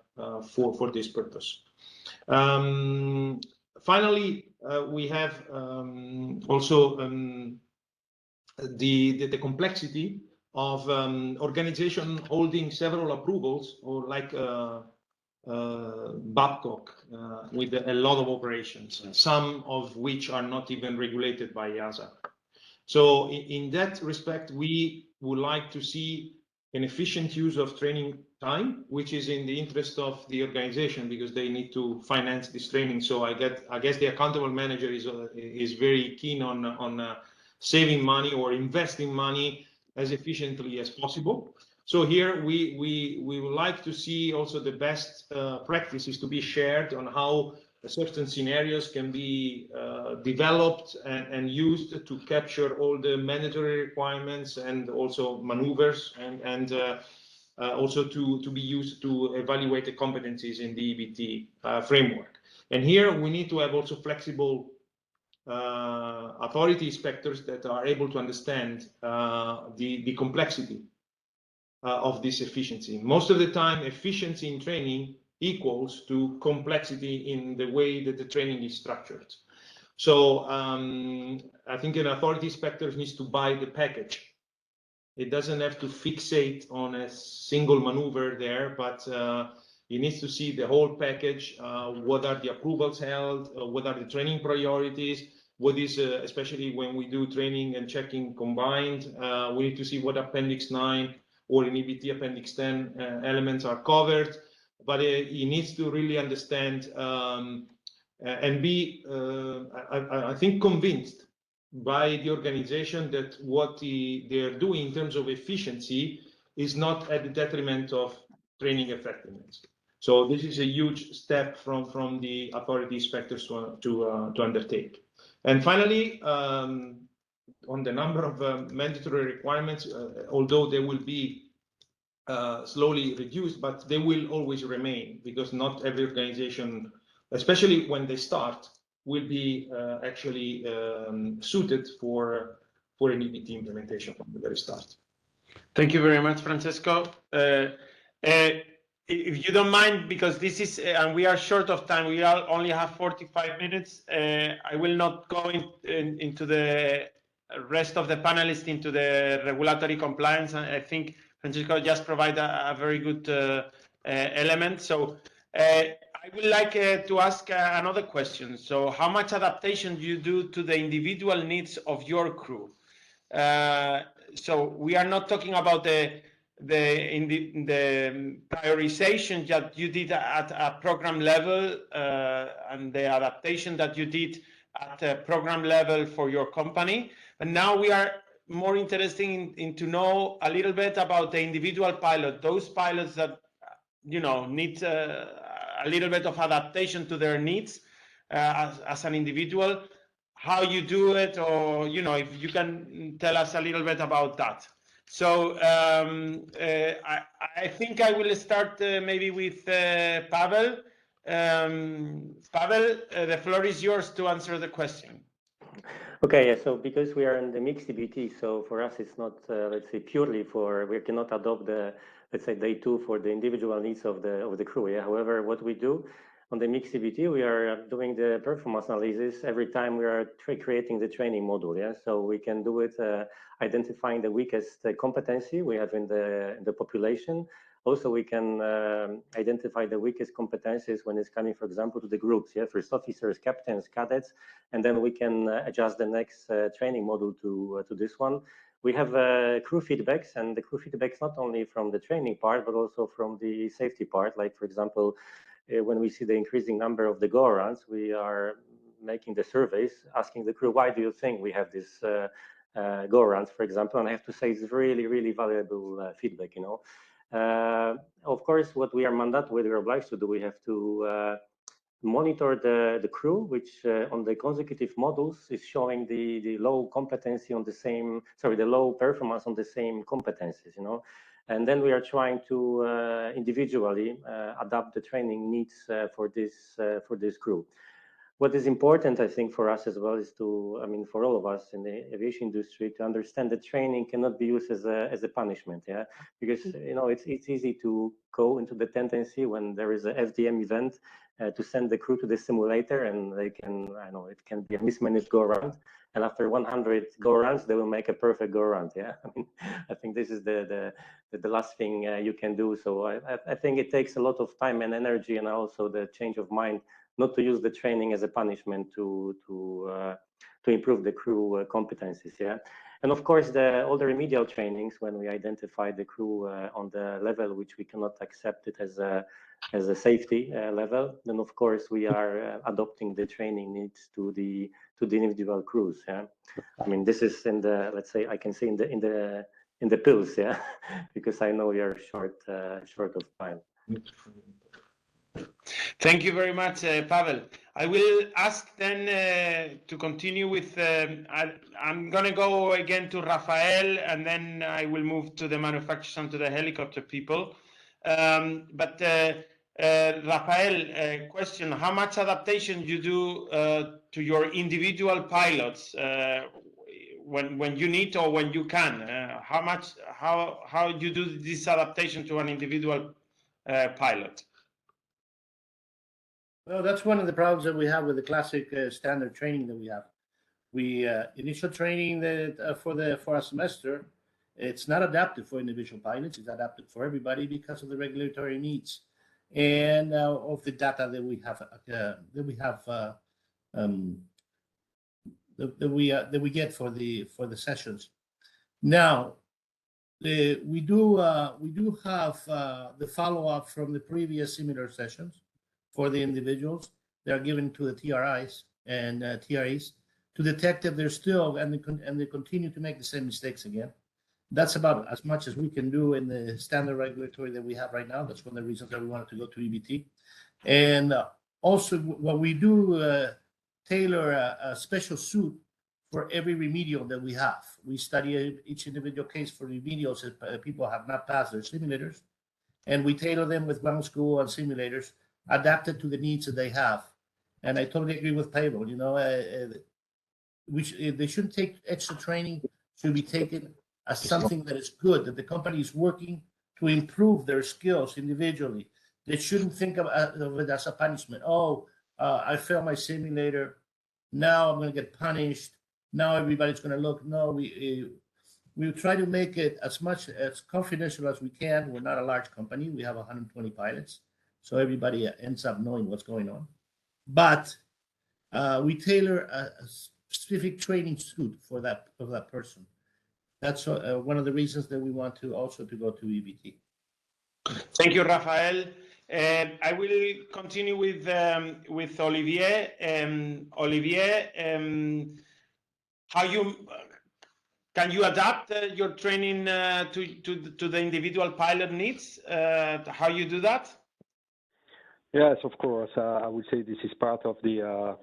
for this purpose. Finally, we have also the complexity of organization holding several approvals, or like Babcock with a lot of operations, some of which are not even regulated by EASA. So in that respect, we would like to see an efficient use of training time, which is in the interest of the organization because they need to finance this training. So I guess the accountable manager is very keen on saving money or investing money as efficiently as possible. So here we would like to see also the best practices to be shared on how certain scenarios can be developed and used to capture all the mandatory requirements and also maneuvers and also to be used to evaluate the competencies in the EBT framework. And here we need to have also flexible authority inspectors that are able to understand the complexity of this efficiency. Most of the time, efficiency in training equals to complexity in the way that the training is structured. So I think an authority inspector needs to buy the package. It doesn't have to fixate on a single maneuver there, but he needs to see the whole package. What are the approvals held? What are the training priorities? What is, especially when we do training and checking combined, we need to see what Appendix 9 or in EBT Appendix 10 elements are covered. But he needs to really understand and be, I think, convinced by the organization that what they're doing in terms of efficiency is not at the detriment of training effectiveness. So this is a huge step from the authority inspectors to undertake. And finally, on the number of mandatory requirements, although they will be slowly reduced, but they will always remain because not every organization, especially when they start, will be actually suited for an EBT implementation from the very start. Thank you very much, Francesco. If you don't mind, because this is, and we are short of time, we only have 45 minutes. I will not go into the rest of the panelists into the regulatory compliance. I think Francesco just provided a very good element. So I would like to ask another question. So how much adaptation do you do to the individual needs of your crew? So we are not talking about the prioritization that you did at a program level and the adaptation that you did at a program level for your company. But now we are more interested in to know a little bit about the individual pilot, those pilots that need a little bit of adaptation to their needs as an individual. How you do it, or if you can tell us a little bit about that. So I think I will start maybe with Pavel. Pavel, the floor is yours to answer the question. Okay, yeah, so because we are in the mixed EBT, so for us it's not, let's say, purely we cannot adopt the, let's say, day 2 for the individual needs of the crew. Yeah. However, what we do on the mixed EBT, we are doing the performance analysis every time we are creating the training module. Yeah, so we can do it identifying the weakest competency we have in the population. Also, we can identify the weakest competencies when it's coming, for example, to the groups, yeah, first officers, captains, cadets, and then we can adjust the next training module to this one. We have crew feedbacks, and the crew feedbacks not only from the training part, but also from the safety part. Like, for example, when we see the increasing number of the go-arounds, we are making the surveys, asking the crew, why do you think we have this go-arounds, for example? And I have to say, it's really, really valuable feedback, Of course, what we are mandated, we're obliged to do, we have to monitor the crew, which on the consecutive models is showing the low competency on the same, the low performance on the same competencies, And then we are trying to individually adapt the training needs for this crew. What is important, I think, for us as well is to, for all of us in the aviation industry, to understand that training cannot be used as a punishment, yeah, because it's easy to go into the tendency when there is a FDM event to send the crew to the simulator, and they can, it can be a mismanaged go around, and after 100 go arounds, they will make a perfect go around, yeah. I think this is the last thing you can do. So I think it takes a lot of time and energy, and also the change of mind, not to use the training as a punishment to improve the crew competencies, yeah. And of course, all the remedial trainings, when we identify the crew on the level which we cannot accept it as a safety level, then of course we are adopting the training needs to the individual crews. Yeah, I mean, this is in the, let's say, I can say in the pills. Yeah, because I know we are short of time. Thank you very much, Pavel. I will ask then to continue with, I'm going to go again to Rafael, and then I will move to the manufacturers and to the helicopter people. But Rafael, question, how much adaptation you do to your individual pilots when you need or when you can? How you do this adaptation to an individual pilot? Well, that's one of the problems that we have with the classic standard training that we have. We initial training that for a semester, it's not adapted for individual pilots. It's adapted for everybody because of the regulatory needs and of the data that we get for the sessions. Now, we do have the follow up from the previous simulator sessions for the individuals. They are given to the TRIs and TREs to detect if they're still and they continue to make the same mistakes again. That's about as much as we can do in the standard regulatory that we have right now. That's one of the reasons that we wanted to go to EBT. And also, what we do tailor a special suit for every remedial that we have. We study each individual case for remedials if people have not passed their simulators, and we tailor them with ground school and simulators adapted to the needs that they have. And I totally agree with Pablo. You know, they shouldn't take extra training. Should be taken as something that is good, that the company is working to improve their skills individually. They shouldn't think of it as a punishment. Oh, I failed my simulator. Now I'm going to get punished. Now everybody's going to look. No, we try to make it as much as confidential as we can. We're not a large company. We have 120 pilots, so everybody ends up knowing what's going on. But we tailor a specific training suit for that person. That's one of the reasons that we want to also to go to EBT. Thank you, Rafael. I will continue with Olivier. Olivier, how can you adapt your training to the individual pilot needs? How you do that? Yes, of course. I would say this is part of the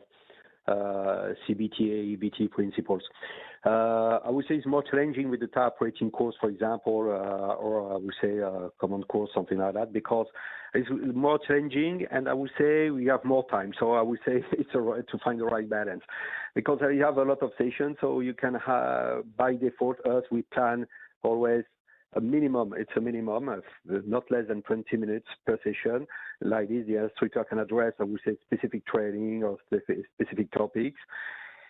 CBTA, EBT principles. I would say it's more challenging with the type rating course, for example, or I would say a common course, something like that, because it's more challenging, and I would say we have more time. So I would say it's to find the right balance, because you have a lot of sessions, so you can have, by default, we plan always a minimum. It's a minimum of not less than 20 minutes per session. Like this, the instructor can address, I would say, specific training or specific topics.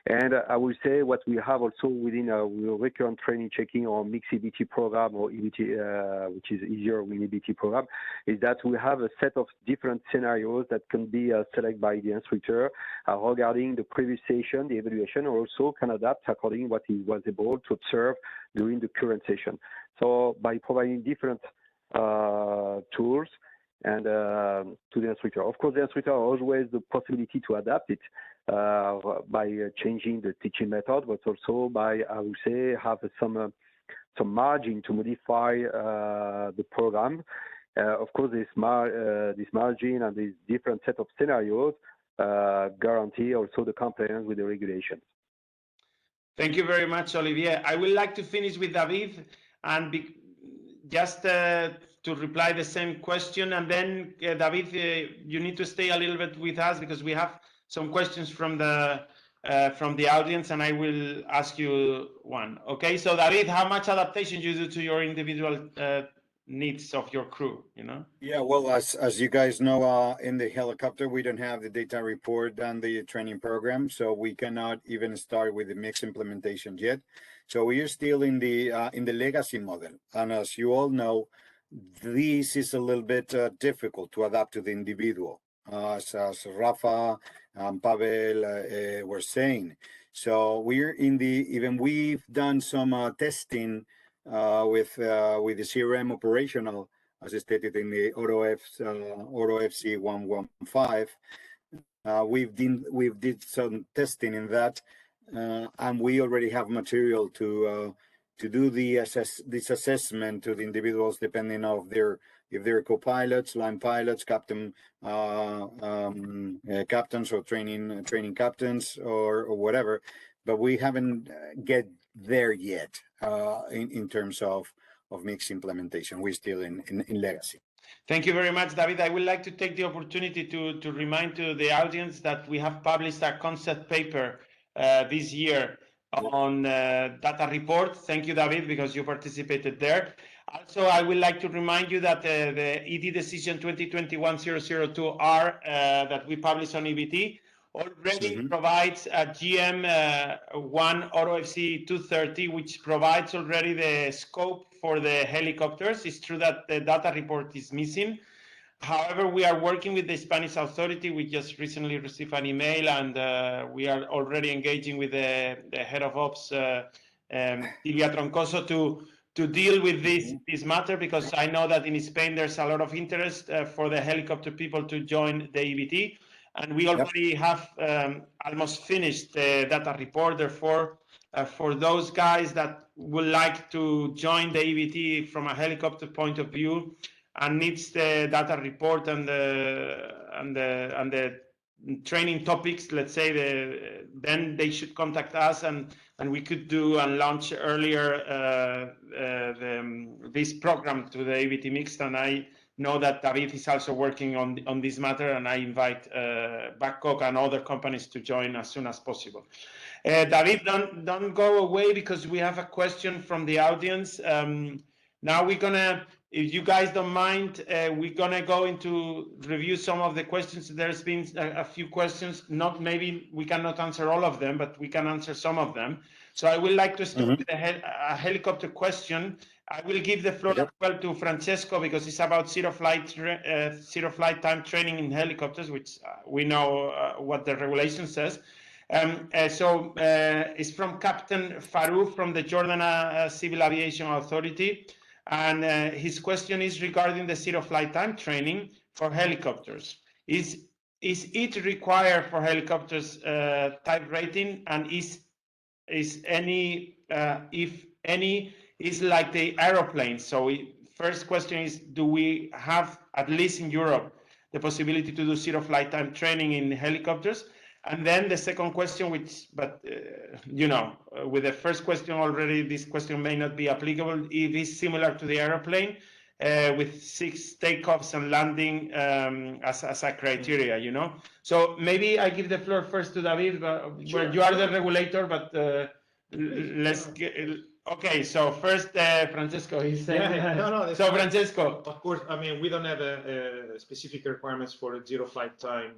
And I would say what we have also within our recurrent training checking or mixed EBT program or EBT, which is easier with EBT program, is that we have a set of different scenarios that can be selected by the instructor regarding the previous session, the evaluation, or also can adapt according to what he was able to observe during the current session. So by providing different tools and to the instructor. Of course, the instructor has always the possibility to adapt it by changing the teaching method, but also by, I would say, have some margin to modify the program. Of course, this margin and this different set of scenarios guarantee also the compliance with the regulations. Thank you very much, Olivier. I would like to finish with David and just to reply the same question, and then David, you need to stay a little bit with us because we have some questions from the audience, and I will ask you one. Okay, so David, how much adaptation you do to your individual needs of your crew? You know? Yeah, well, as you guys know, in the helicopter, we don't have the data report and the training program, so we cannot even start with the mixed implementation yet. So we are still in the legacy model, and as you all know, this is a little bit difficult to adapt to the individual, as Rafa and Pavel were saying. So we're in even we've done some testing with the CRM operational, as stated in the Auto FC 115. We've did some testing in that, and we already have material to do this assessment to the individuals depending on if they're co-pilots, line pilots, captains or training captains or whatever. But we haven't get there yet in terms of mixed implementation. We're still in legacy. Thank you very much, David. I would like to take the opportunity to remind to the audience that we have published a concept paper this year on data report. Thank you, David, because you participated there. Also, I would like to remind you that the ED decision 2021-002R that we published on EBT already provides a GM1 Auto FC 230, which provides already the scope for the helicopters. It's true that the data report is missing. However, we are working with the Spanish authority. We just recently received an email, and we are already engaging with the head of ops, Silvia Troncoso, to deal with this matter, because I know that in Spain there's a lot of interest for the helicopter people to join the EBT. And we already have almost finished the data report. Therefore, for those guys that would like to join the EBT from a helicopter point of view and needs the data report and the training topics, let's say, then they should contact us, and we could do and launch earlier this program to the EBT Mixed. And I know that David is also working on this matter, and I invite Babcock and other companies to join as soon as possible. David, don't go away, because we have a question from the audience. Now we're gonna, if you guys don't mind, we're gonna go into review some of the questions. There's been a few questions. Maybe we cannot answer all of them, but we can answer some of them. So I would like to start with a helicopter question. I will give the floor as well to Francesco, because it's about zero flight time training in helicopters, which we know what the regulation says. So it's from Captain Farouk from the Jordan Civil Aviation Authority. And his question is regarding the zero flight time training for helicopters. Is it required for helicopters type rating, and is any, if any, is like the aeroplanes? So first question is, do we have, at least in Europe, the possibility to do zero flight time training in helicopters? And then the second question, which, but you know, with the first question already, this question may not be applicable. It is similar to the airplane, with 6 takeoffs and landing as a criteria, you know. So maybe I give the floor first to David, where you are the regulator, but let's get. Okay, so first, Francesco, he's saying. So fine. Francesco. Of course, I mean, we don't have a specific requirements for zero flight time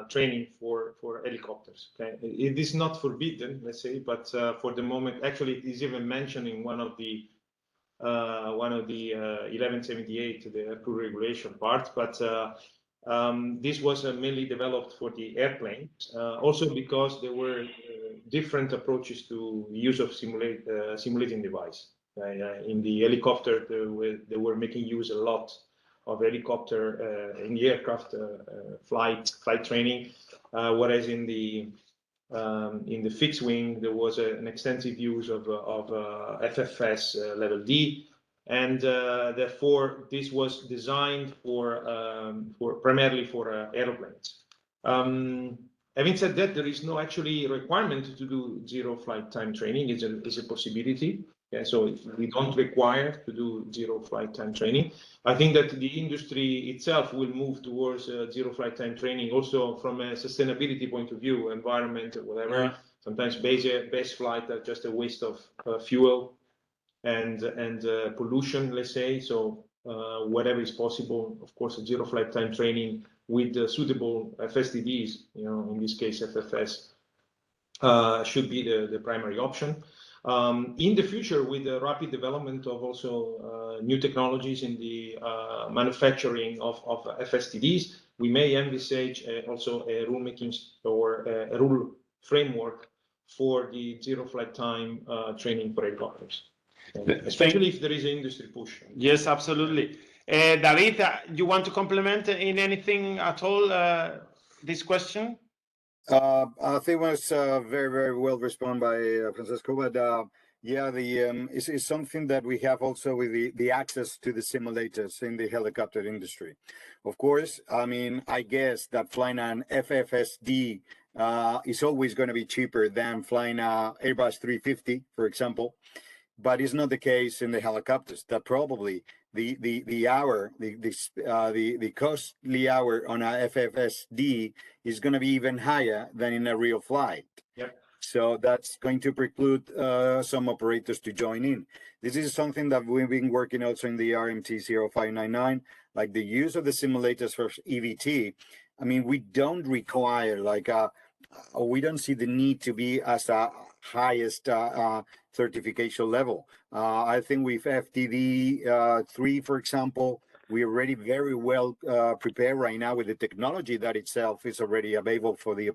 training for helicopters. Okay, it is not forbidden, let's say, but for the moment, actually, it is even mentioned in one of the 1178, the aircrew regulation part. But this was mainly developed for the airplanes, also because there were different approaches to use of simulating device. In the helicopter, they were making use a lot of helicopter in the aircraft flight training, whereas in the fixed wing there was an extensive use of FFS level D, and therefore this was designed for primarily for airplanes. Having said that, there is no actually requirement to do zero flight time training. It's a possibility. Okay, so we don't require to do zero flight time training. I think that the industry itself will move towards zero flight time training, also from a sustainability point of view, environment, or whatever. Yeah. Sometimes base flight are just a waste of fuel and pollution, let's say. So whatever is possible, of course, a zero flight time training with suitable FSTDs, you know, in this case FFS, should be the primary option. In the future, with the rapid development of also new technologies in the manufacturing of FSTDs, we may envisage also a rulemaking or a rule framework for the zero flight time training for helicopters, especially if there is an industry push. Yes, absolutely. David, you want to complement in anything at all this question? I think it was very, very well responded by Francisco, but yeah, it's something that we have also with the access to the simulators in the helicopter industry. Of course, I mean, I guess that flying an FFSD is always going to be cheaper than flying a Airbus 350, for example, but it's not the case in the helicopters. That probably the hour, the costly hour on a FFSD is going to be even higher than in a real flight. Yep. So that's going to preclude some operators to join in. This is something that we've been working also in the RMT 0599, like the use of the simulators for EVT. I mean, we don't require we don't see the need to be as a highest certification level. I think with FTD 3, for example, we're already very well prepared right now with the technology that itself is already available for the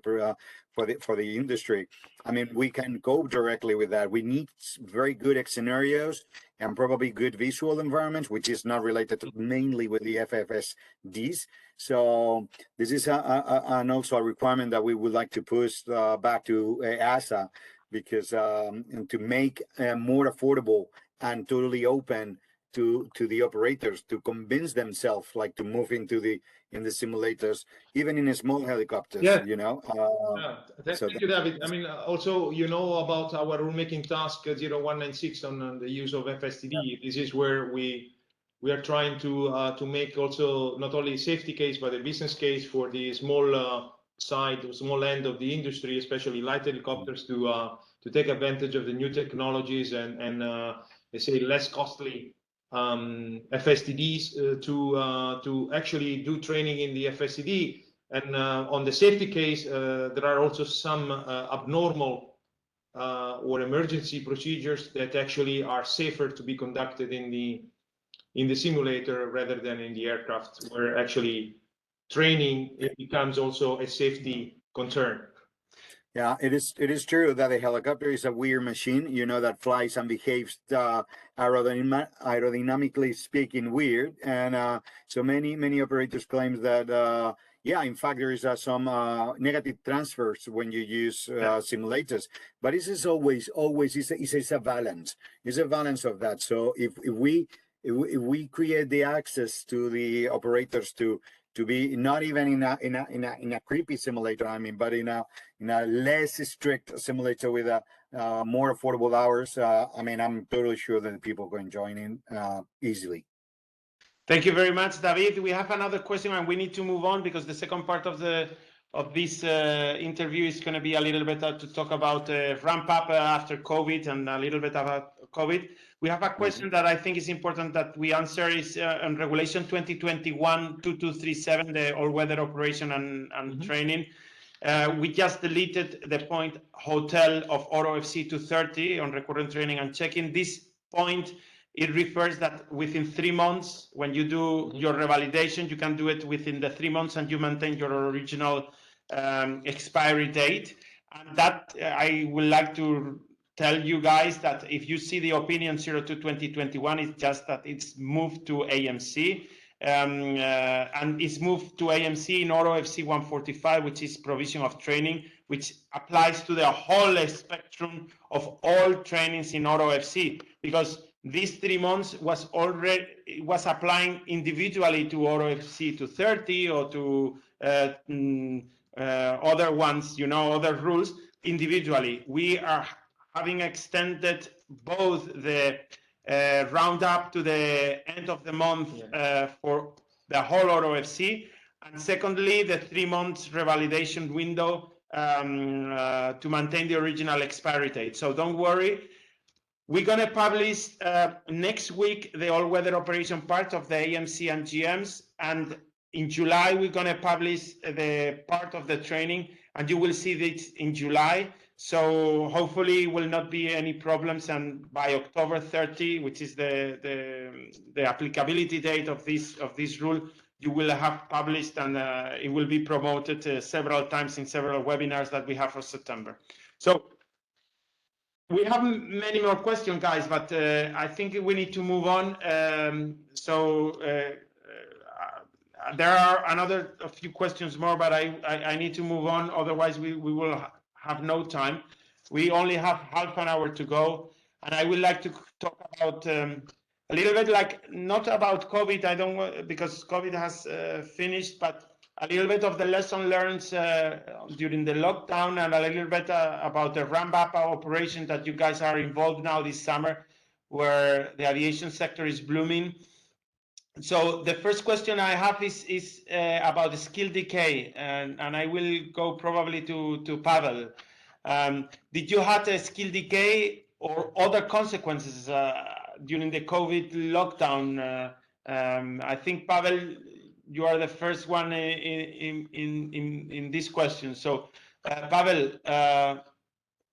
industry. I mean, we can go directly with that. We need very good scenarios and probably good visual environments, which is not related to mainly with the FFSDs. So this is and also a requirement that we would like to push back to EASA, because to make more affordable and totally open to the operators to convince themselves like to move into the simulators, even in a small helicopters. Yeah. You know. Thank you, David. I mean, also, you know about our rulemaking task 0196 on the use of FSTD. Yeah. This is where we are trying to make also not only a safety case but a business case for the small small end of the industry, especially light helicopters, to take advantage of the new technologies and let's say less costly FSTDs to actually do training in the FSTD. And on the safety case, there are also some abnormal or emergency procedures that actually are safer to be conducted in the simulator rather than in the aircraft, where actually training it becomes also a safety concern. Yeah, it is true that a helicopter is a weird machine, you know, that flies and behaves aerodynamically speaking weird. And so many operators claim that, yeah, in fact, there is some negative transfers when you use simulators. But this is always it's a balance. It's a balance of that. So if we create the access to the operators to be not even in a creepy simulator, I mean, but in a less strict simulator with a more affordable hours, I mean, I'm totally sure that people can join in easily. Thank you very much, David. We have another question and we need to move on because the second part of this interview is going to be a little bit to talk about ramp up after COVID and a little bit about COVID. We have a question that I think is important that we answer is on Regulation 2021-2237, the all-weather operation and training. We just deleted the point hotel of ROFC 230 on recurrent training and checking. This point, it refers that within 3 months, when you do your revalidation, you can do it within the 3 months and you maintain your original expiry date. And that I would like to tell you guys that if you see the opinion 02/2021, it's just that it's moved to AMC. And it's moved to AMC in ROFC 145, which is provision of training, which applies to the whole spectrum of all trainings in ROFC, because these 3 months was applying individually to ROFC 230 or to other ones, you know, other rules individually. We are having extended both the roundup to the end of the month for the whole ROFC, and secondly, the 3 months revalidation window to maintain the original expiry date. So don't worry. We're going to publish next week the all-weather operation part of the AMC and GMs, and in July we're going to publish the part of the training, and you will see this in July. So hopefully will not be any problems, and by October 30, which is the applicability date of this rule, you will have published, and it will be promoted several times in several webinars that we have for September. So We have many more questions, guys, but I think we need to move on. There are a few questions more, but I need to move on. Otherwise, we will have no time. We only have half an hour to go, and I would like to talk about a little bit, like, not about COVID. I don't want, because COVID has finished, but a little bit of the lesson learned during the lockdown, and a little bit about the ramp-up operation that you guys are involved now this summer, where the aviation sector is blooming. So the first question I have is about the skill decay, and I will go probably to Pavel. Did you have a skill decay or other consequences during the COVID lockdown? I think, Pavel, you are the first one in this question. So, Pavel,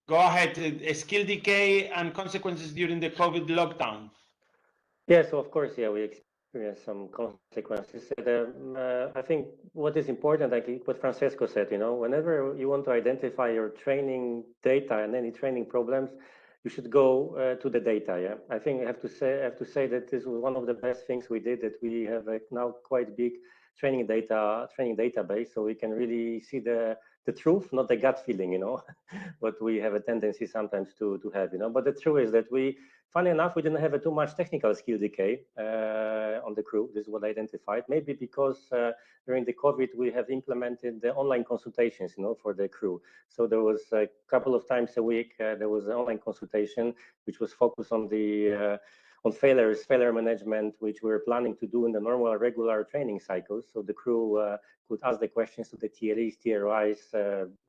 go ahead. Skill decay and consequences during the COVID lockdown. Yeah, so of course, yeah, we experienced some consequences. I think what is important, like what Francesco said, whenever you want to identify your training data and any training problems, you should go to the data. Yeah, I think I have to say that this was one of the best things we did. That we have a now quite big training database, so we can really see the truth, not the gut feeling, what we have a tendency sometimes to have, But the truth is that funny enough, we didn't have too much technical skill decay on the crew. This is what I identified. Maybe because during the COVID, we have implemented the online consultations, for the crew. So there was a couple of times a week, there was an online consultation, which was focused on on failure management, which we were planning to do in the normal, regular training cycles. So the crew could ask the questions to the TLEs, TRIs.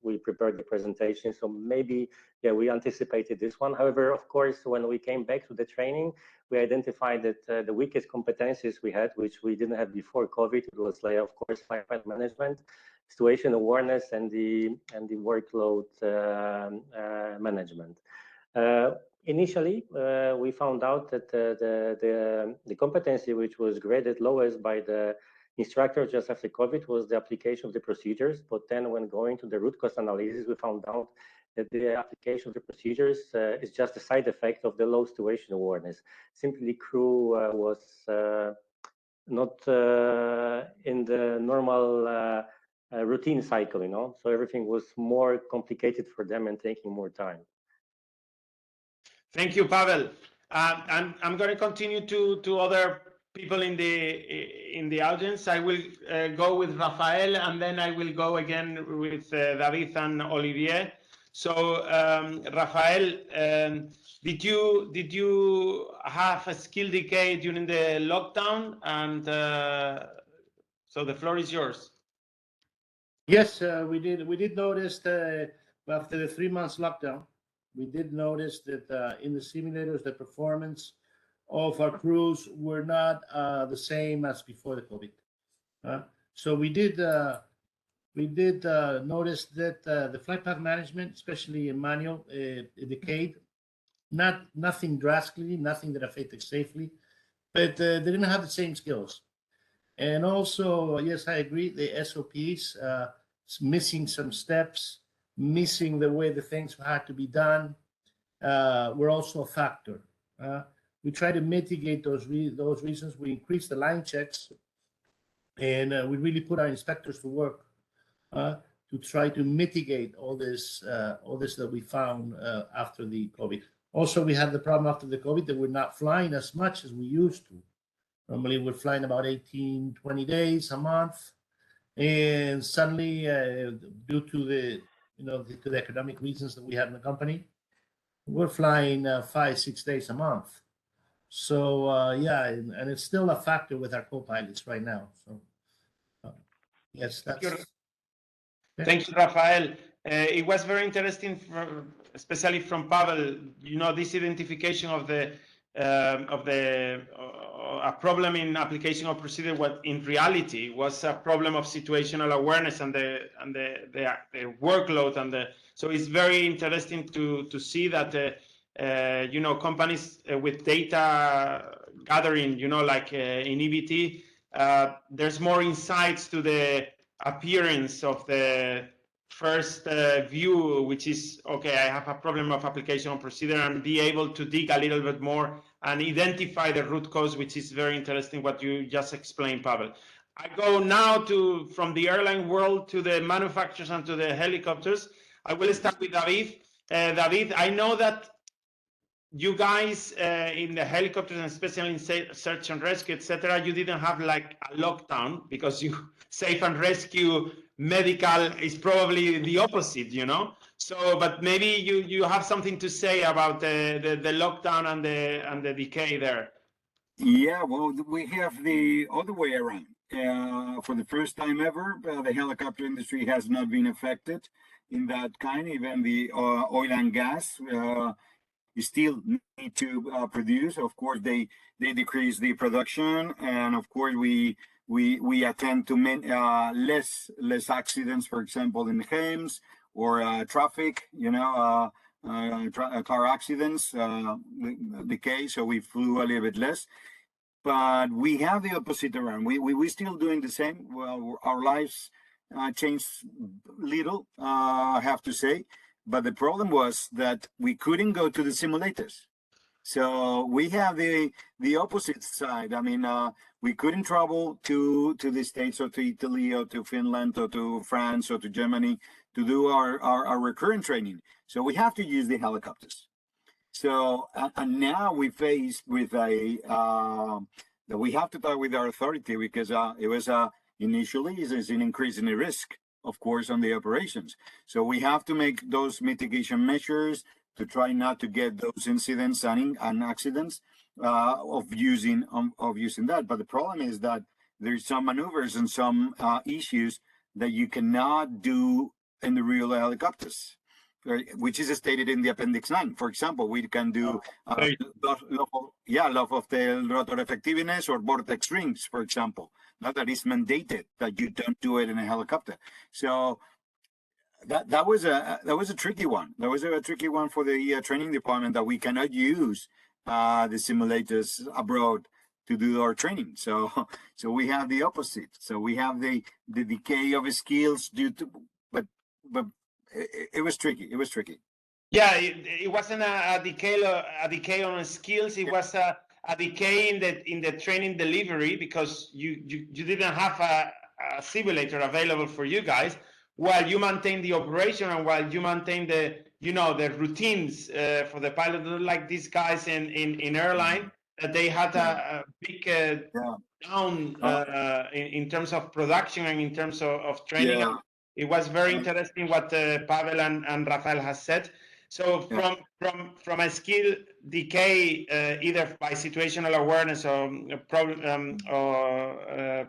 We prepared the presentation. So maybe, yeah, we anticipated this one. However, of course, when we came back to the training, we identified that the weakest competencies we had, which we didn't have before COVID, it was, like, of course, flight management, situation awareness, and the workload management. Initially, we found out that the competency which was graded lowest by the instructor just after COVID was the application of the procedures. But then when going to the root cause analysis, we found out that the application of the procedures is just a side effect of the low situation awareness. Simply, crew was not in the normal routine cycle, so everything was more complicated for them and taking more time. Thank you, Pavel. I'm going to continue to other people in the audience. I will go with Rafael, and then I will go again with David and Olivier. So, Rafael, did you have a skill decay during the lockdown? And so the floor is yours. Yes, we did. We did notice that after the 3 months lockdown, we did notice that in the simulators, the performance of our crews were not the same as before the COVID. So we did notice that the flight path management, especially in manual, it decayed. Nothing drastically, nothing that affected safely, but they didn't have the same skills. And also, yes, I agree, the SOPs, missing some steps, missing the way the things had to be done, were also a factor. We try to mitigate those reasons. We increased the line checks, and we really put our inspectors to work to try to mitigate all this that we found after the COVID. Also, we had the problem after the COVID that we're not flying as much as we used to. Normally, we're flying about 18, 20 days a month, and suddenly, due to the to the economic reasons that we have in the company, we're flying 5-6 days a month. So yeah, and it's still a factor with our co-pilots right now. So yes, that's. Thank you, Rafael. It was very interesting, especially from Pavel. This identification of a problem in application of procedure, what in reality was a problem of situational awareness and the workload so it's very interesting to see that companies with data gathering, like in EBT, there's more insights to the appearance of the first view, which is, okay, I have a problem of application or procedure, and be able to dig a little bit more and identify the root cause, which is very interesting what you just explained, Pavel. I go now from the airline world to the manufacturers and to the helicopters. I will start with David. David, I know that you guys in the helicopters, and especially in search and rescue, etc., you didn't have like a lockdown, because you safe and rescue medical is probably the opposite, you know. So, but maybe you have something to say about the lockdown and the decay there. Yeah, well, we have the other way around. For the first time ever, the helicopter industry has not been affected in that kind. Even the oil and gas still need to produce. Of course, they decrease the production, and of course we attend to less accidents, for example, in HAMS or traffic. You know. Car accidents, the case, so we flew a little bit less. But we have the opposite around. We still doing the same. Well, our lives changed little, I have to say. But the problem was that we couldn't go to the simulators. So we have the opposite side. I mean, we couldn't travel to the States or to Italy or to Finland or to France or to Germany to do our recurrent training. So we have to use the helicopters. So, and now we faced with that we have to talk with our authority, because it was initially is an increase in the risk, of course, on the operations. So we have to make those mitigation measures to try not to get those incidents and accidents of using that. But the problem is that there's some maneuvers and some issues that you cannot do in the real helicopters, which is stated in the Appendix 9. For example, we can do love of the rotor effectiveness or vortex rings, for example. Now that is mandated that you don't do it in a helicopter. So that was a tricky one. That was a tricky one for the training department, that we cannot use the simulators abroad to do our training. So we have the opposite. So we have the decay of skills due to, but it was tricky. It was tricky. Yeah, it wasn't a decay on skills. It was a decay in the training delivery, because you didn't have a simulator available for you guys, while you maintain the operation and while you maintain the routines for the pilot. Like these guys in airline, they had a big down in terms of production and in terms of training. Yeah. It was very interesting what Pavel and Rafael has said. So from a skill decay, either by situational awareness or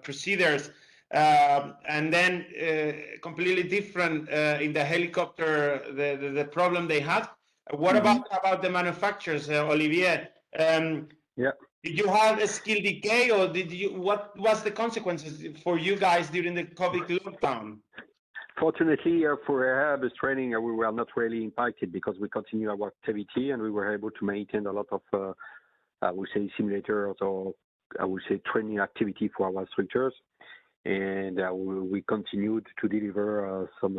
procedures, and then completely different in the helicopter, the problem they had. What about the manufacturers, Olivier? Did you have a skill decay, or what was the consequences for you guys during the COVID lockdown? Fortunately, for Airbus training, we were not really impacted, because we continue our activity and we were able to maintain a lot of, I would say, simulators, or I would say training activity for our instructors. And we continued to deliver some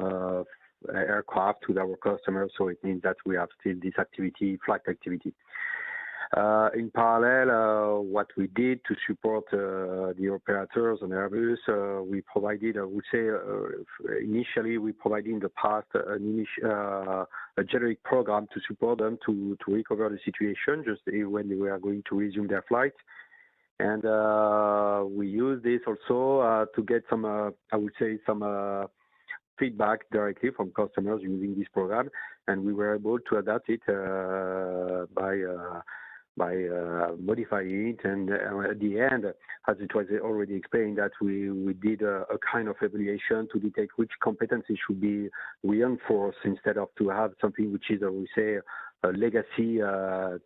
aircraft to our customers. So it means that we have still this activity, flight activity. In parallel, what we did to support the operators and Airbus, we provided, I would say, initially we provided in the past a generic program to support them to recover the situation just when they were going to resume their flight. And we use this also to get some, I would say, some feedback directly from customers using this program, and we were able to adapt it by modifying it. And at the end, as it was already explained, that we did a kind of evaluation to detect which competencies should be reinforced, instead of to have something which is, I would say, a legacy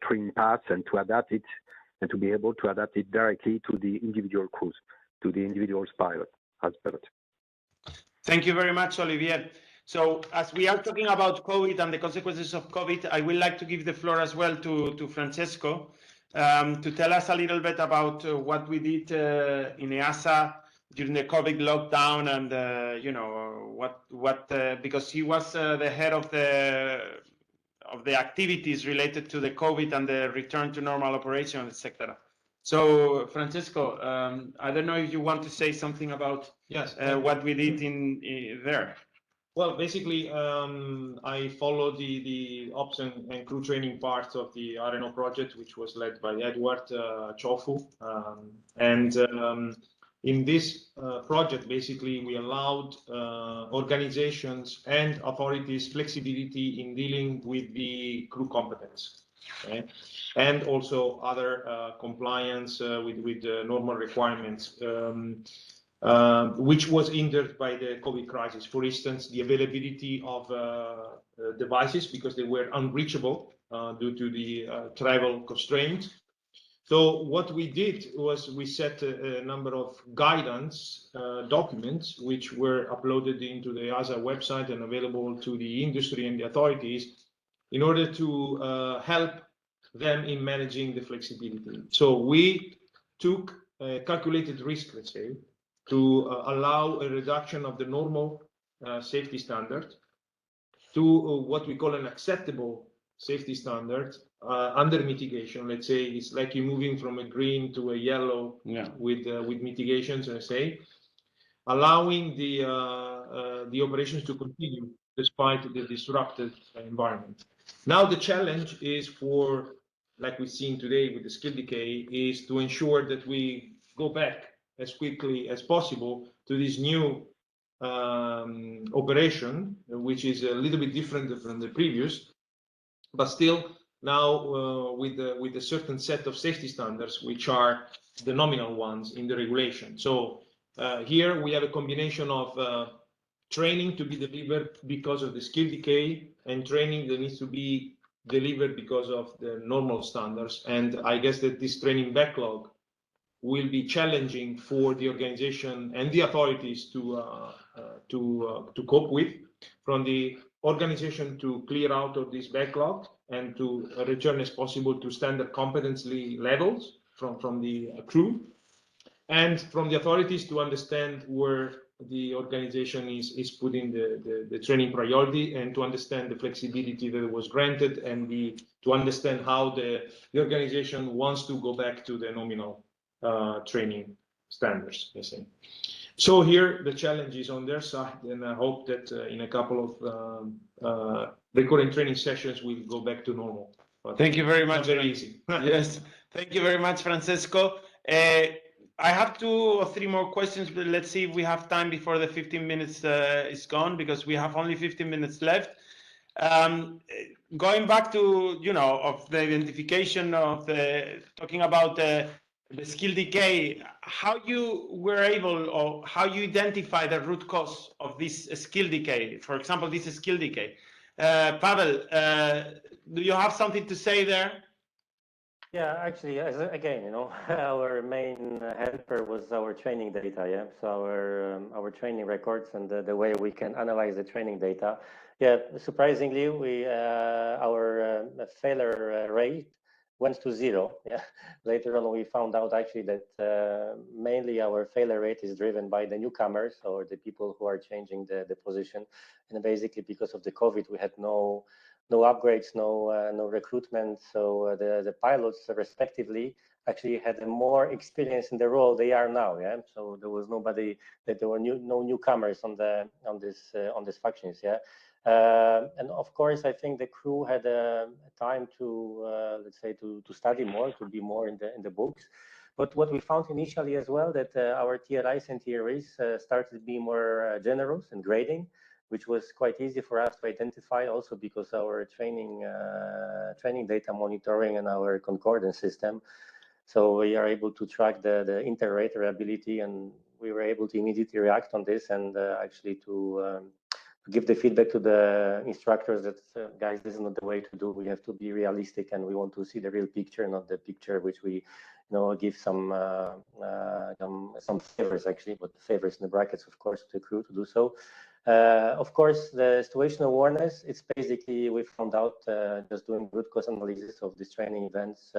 training path, and to adapt it, and to be able to adapt it directly to the individual crews, to the individual pilot as pilot. Thank you very much, Olivier. So as we are talking about COVID and the consequences of COVID, I would like to give the floor as well to Francesco to tell us a little bit about what we did in EASA during the COVID lockdown, and because he was the head of the activities related to the COVID and the return to normal operation, etc. So, Francesco, I don't know if you want to say something about what we did in there. Well, basically, I followed the ops and crew training part of the RNO project, which was led by Edward Chofu. In this project, basically, we allowed organizations and authorities flexibility in dealing with the crew competence, okay? And also other compliance with normal requirements. Which was hindered by the COVID crisis. For instance, the availability of devices because they were unreachable due to the travel constraints. So what we did was we set a number of guidance documents which were uploaded into the EASA website and available to the industry and the authorities in order to help them in managing the flexibility. So we took a calculated risk, let's say, to allow a reduction of the normal safety standard to what we call an acceptable safety standard under mitigation. Let's say it's like you're moving from a green to a yellow with mitigations, let's say, allowing the operations to continue despite the disrupted environment. Now the challenge is for, like we've seen today with the skill decay, is to ensure that we go back as quickly as possible to this new operation, which is a little bit different from the previous, but still now with a certain set of safety standards, which are the nominal ones in the regulation. So here we have a combination of training to be delivered because of the skill decay and training that needs to be delivered because of the normal standards. And I guess that this training backlog will be challenging for the organization and the authorities to cope with. From the organization to clear out of this backlog and to return as possible to standard competency levels from the crew, and from the authorities to understand where the organization is putting the training priority, and to understand the flexibility that was granted, and to understand how the organization wants to go back to the nominal training standards, let's say. So here the challenge is on their side, and I hope that in a couple of recurring training sessions we'll go back to normal. But thank you very much. Not very easy. Yes, thank you very much, Francesco. I have 2 or 3 more questions, but let's see if we have time before the 15 minutes is gone, because we have only 15 minutes left. Going back to, of the identification of talking about the skill decay, how you were able, or how you identify the root cause of this skill decay, for example, this skill decay. Pavel, do you have something to say there? Yeah, actually, again, our main helper was our training data. Yeah, so our training records and the way we can analyze the training data. Yeah, surprisingly, our failure rate went to 0. Yeah, later on we found out actually that mainly our failure rate is driven by the newcomers, or the people who are changing the position, and basically because of the COVID, we had no upgrades, no recruitment. So the pilots respectively actually had more experience in the role they are now. Yeah, so there was nobody, that there were no newcomers on these functions. Yeah, and of course I think the crew had time to let's say to study more, to be more in the books. But what we found initially as well, that our TLIs and TREs started to be more generous in grading, which was quite easy for us to identify, also because our training data monitoring and our concordance system. So we are able to track the inter-rater ability, and we were able to immediately react on this, and actually to give the feedback to the instructors that guys, this is not the way to do. We have to be realistic, and we want to see the real picture, not the picture which we give some favors, actually, but favors in the brackets, of course, to the crew to do so. Of course, the situational awareness, it's basically, we found out just doing root cause analysis of these training events,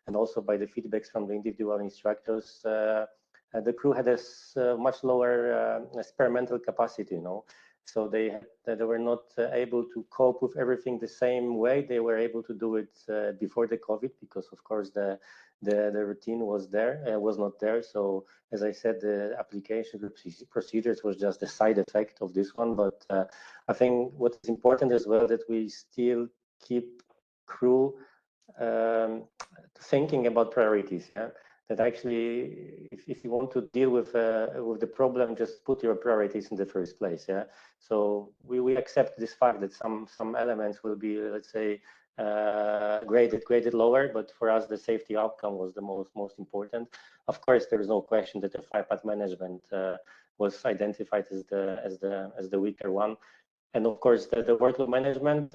and also by the feedbacks from the individual instructors, the crew had a much lower experimental capacity, So they were not able to cope with everything the same way they were able to do it before the COVID, because of course the routine was not there. So as I said, the application, the procedures was just a side effect of this one. But I think what is important as well, that we still keep crew thinking about priorities. Yeah? That actually, if you want to deal with the problem, just put your priorities in the first place. Yeah. So we accept this fact that some elements will be, let's say, graded lower, but for us the safety outcome was the most important. Of course, there is no question that the fire path management was identified as the weaker one, and of course the workload management.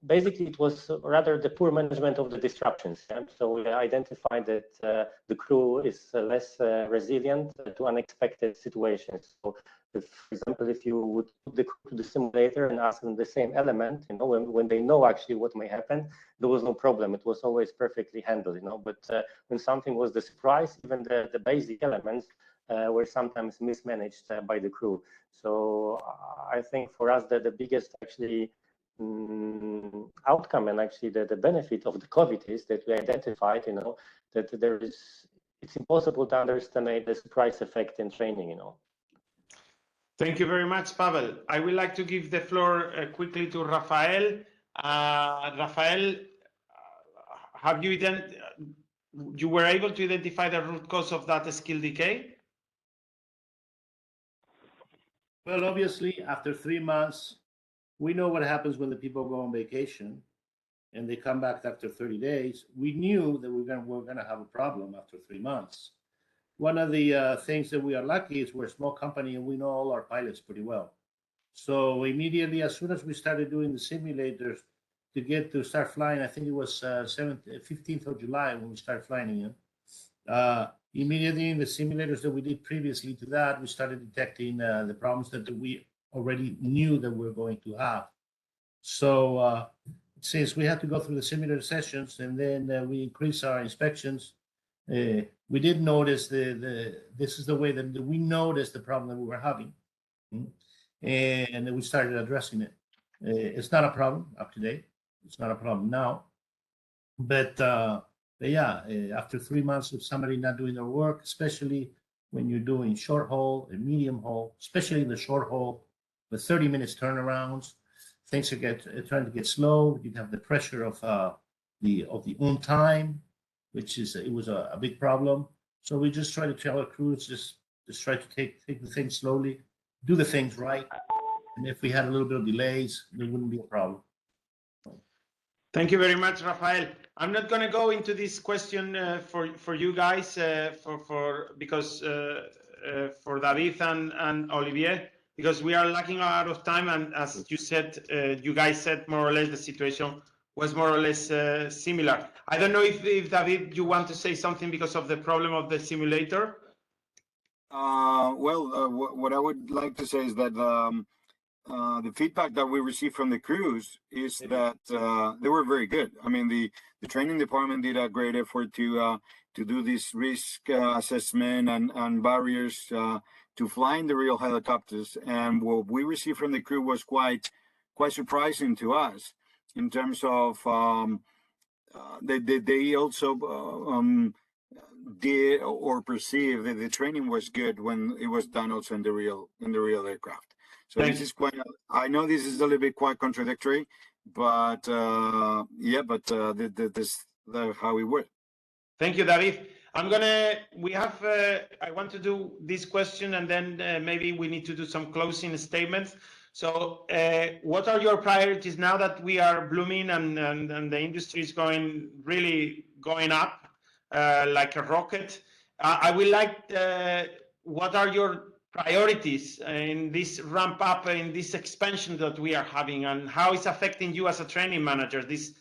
Basically it was rather the poor management of the disruptions. Yeah? So we identified that the crew is less resilient to unexpected situations. So if, for example, if you would put the crew to the simulator and ask them the same element, when they know actually what may happen, there was no problem. It was always perfectly handled, But when something was the surprise, even the basic elements were sometimes mismanaged by the crew. So I think for us that the biggest actually outcome, and actually the benefit of the COVID is that we identified, that it's impossible to underestimate the surprise effect in training, Thank you very much, Pavel. I would like to give the floor quickly to Rafael. Rafael, have you were able to identify the root cause of that skill decay? Well, obviously, after 3 months, we know what happens when the people go on vacation and they come back after 30 days. We knew that we're going to have a problem after 3 months. One of the things that we are lucky is we're a small company and we know all our pilots pretty well. So immediately, as soon as we started doing the simulators to start flying, I think it was 15th of July when we started flying again. Immediately in the simulators that we did previously to that, we started detecting the problems that we already knew that we were going to have. So since we had to go through the simulator sessions and then we increased our inspections, we did notice this is the way that we noticed the problem that we were having, and then we started addressing it. It's not a problem up to date. It's not a problem now, but yeah, after 3 months of somebody not doing their work, especially when you're doing short haul and medium haul, especially in the short haul, with 30 minutes turnarounds, things are trying to get slow. You have the pressure of the on time, which is it was a big problem. So we just try to tell our crews just try to take the things slowly, do the things right, and if we had a little bit of delays, there wouldn't be a problem. Thank you very much, Rafael. I'm not going to go into this question for you guys because for David and Olivier, because we are lacking out of time, and as you said, you guys said more or less the situation was more or less similar. I don't know if David, you want to say something because of the problem of the simulator? What I would like to say is that the feedback that we received from the crews is that they were very good. I mean, the training department did a great effort to do this risk assessment and barriers to fly in the real helicopters. And what we received from the crew was quite surprising to us in terms of they also did or perceived that the training was good when it was done also in the real aircraft. So this is quite. I know this is a little bit quite contradictory, but yeah, but this how we work. Thank you, David. I want to do this question, and then maybe we need to do some closing statements. So what are your priorities now that we are blooming and the industry is really going up like a rocket? I would like, what are your priorities in this ramp up, in this expansion that we are having, and how it's affecting you as a training manager, these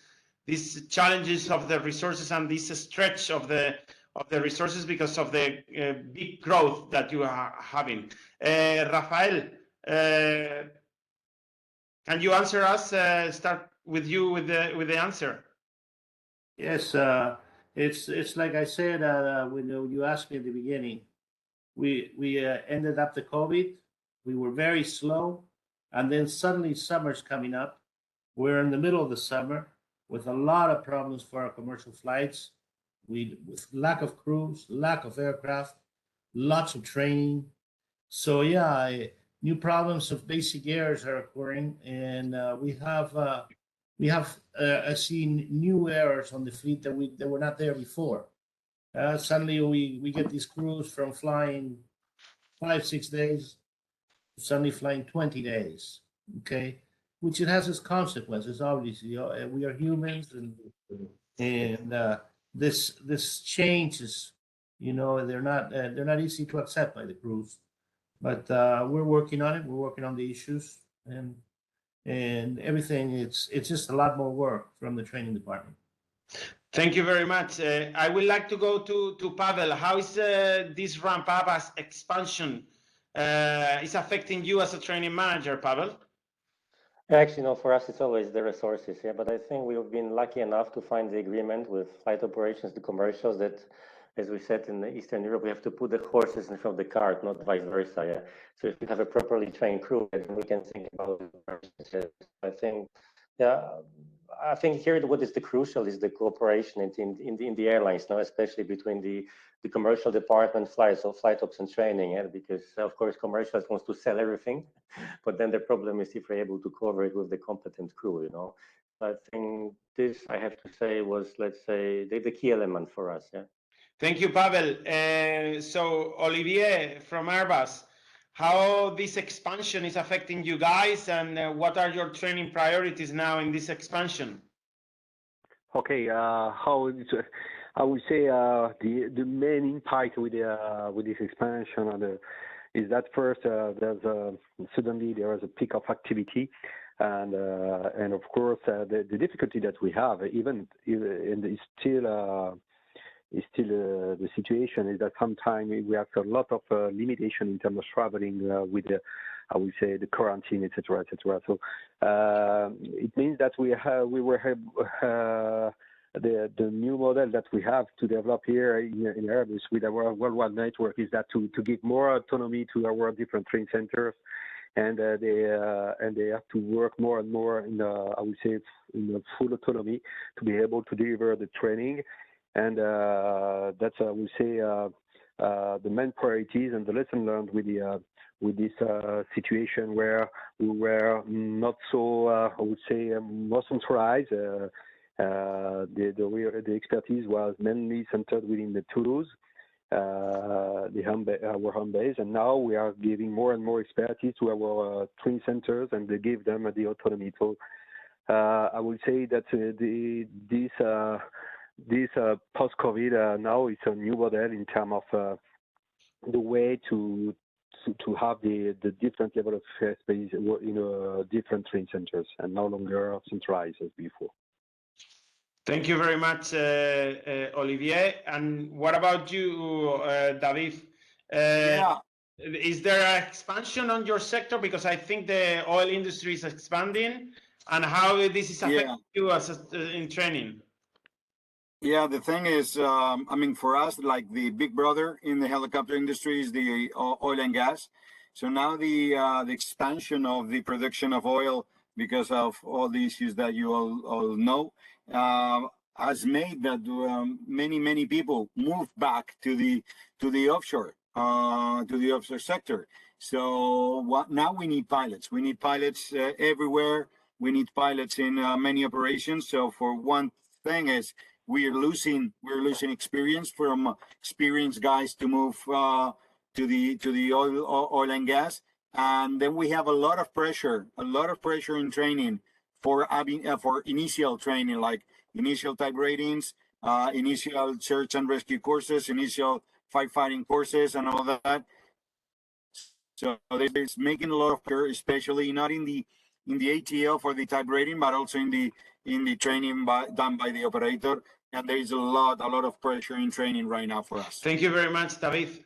challenges of the resources and this stretch of the resources because of the big growth that you are having? Rafael, can you answer us? Start with you with the answer. Yes, it's like I said when you asked me at the beginning. We ended up the COVID, We were very slow, and then suddenly summer's coming up. We're in the middle of the summer with a lot of problems for our commercial flights. With lack of crews, lack of aircraft, lots of training. So yeah, new problems of basic errors are occurring, and we have seen new errors on the fleet that were not there before. Suddenly we get these crews from flying 5-6 days to suddenly flying 20 days. Okay, which it has its consequences. Obviously, we are humans, and this change is, they're not easy to accept by the crews, but we're working on it. We're working on the issues and everything. It's just a lot more work from the training department. Thank you very much. I would like to go to Pavel. How is this ramp up as expansion is affecting you as a training manager, Pavel? Actually, no, for us, it's always the resources. Yeah, but I think we've been lucky enough to find the agreement with flight operations, the commercials, that, as we said in Eastern Europe, we have to put the horses in front of the cart, not vice versa. Yeah. So if we have a properly trained crew, then we can think about it. I think, yeah, I think here what is the crucial is the cooperation in the airlines now, especially between the commercial department, flight ops and training, yeah, because of course commercials wants to sell everything, but then the problem is if we're able to cover it with the competent crew, you know. I think this, I have to say, was, let's say, the key element for us. Yeah. Thank you, Pavel. So Olivier from Airbus, how this expansion is affecting you guys, and what are your training priorities now in this expansion? Okay, I would say the main impact with this expansion is that first suddenly there is a peak of activity, and of course the difficulty that we have, even it's still the situation is that sometimes we have a lot of limitation in terms of traveling with I would say the quarantine, etc., etc. So it means that the new model that we have to develop here in Airbus with our worldwide network is that to give more autonomy to our different training centers, and they have to work more and more in I would say in full autonomy to be able to deliver the training, and that's I would say the main priorities and the lesson learned with this situation where we were not so I would say more centralized. The expertise was mainly centered within the Toulouse, our home base, and now we are giving more and more expertise to our training centers, and they give them the autonomy. So I would say that this post-COVID now is a new model in terms of the way to have the different level of space in different training centers, and no longer centralized as before. Thank you very much, Olivier. And what about you, David? Yeah. Is there an expansion on your sector? Because I think the oil industry is expanding, and how this is affecting you in training? Yeah, the thing is, I mean, for us, like the big brother in the helicopter industry is the oil and gas. So now the expansion of the production of oil, because of all the issues that you all know, has made that many people move back to the offshore sector. So now we need pilots. We need pilots everywhere. We need pilots in many operations. So for one thing is, we're losing experience from experienced guys to move to the oil and gas, and then we have a lot of pressure in training for initial training, like initial type ratings, initial search and rescue courses, initial firefighting courses, and all that. So it's making a lot of pressure, especially not in the ATL for the type rating, but also in the training done by the operator. And there is a lot of pressure in training right now for us. Thank you very much, David.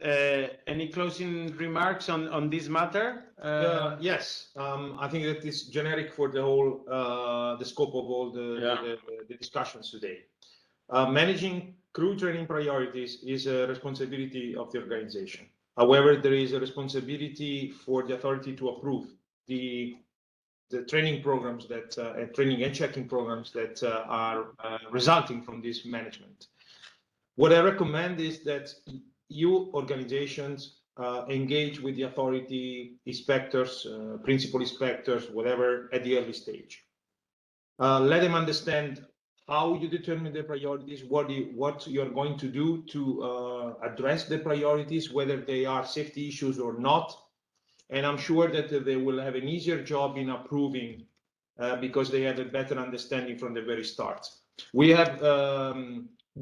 Any closing remarks on this matter? Yes, I think that is generic for the whole the scope of all the discussions today. Managing crew training priorities is a responsibility of the organization. However, there is a responsibility for the authority to approve the training programs that training and checking programs that are resulting from this management. What I recommend is that you organizations engage with the authority, inspectors, principal inspectors, whatever, at the early stage. Let them understand how you determine the priorities, what you're going to do to address the priorities, whether they are safety issues or not. And I'm sure that they will have an easier job in approving because they have a better understanding from the very start. We have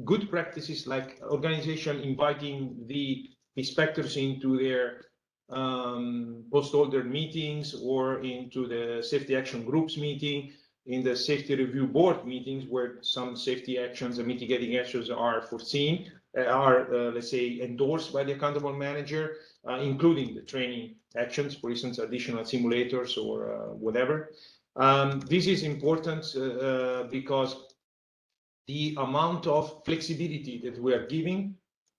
good practices like organization inviting the inspectors into their post-order meetings or into the safety action groups meeting, in the safety review board meetings where some safety actions and mitigating actions are foreseen, let's say, endorsed by the accountable manager, including the training actions, for instance, additional simulators or whatever. This is important because the amount of flexibility that we are giving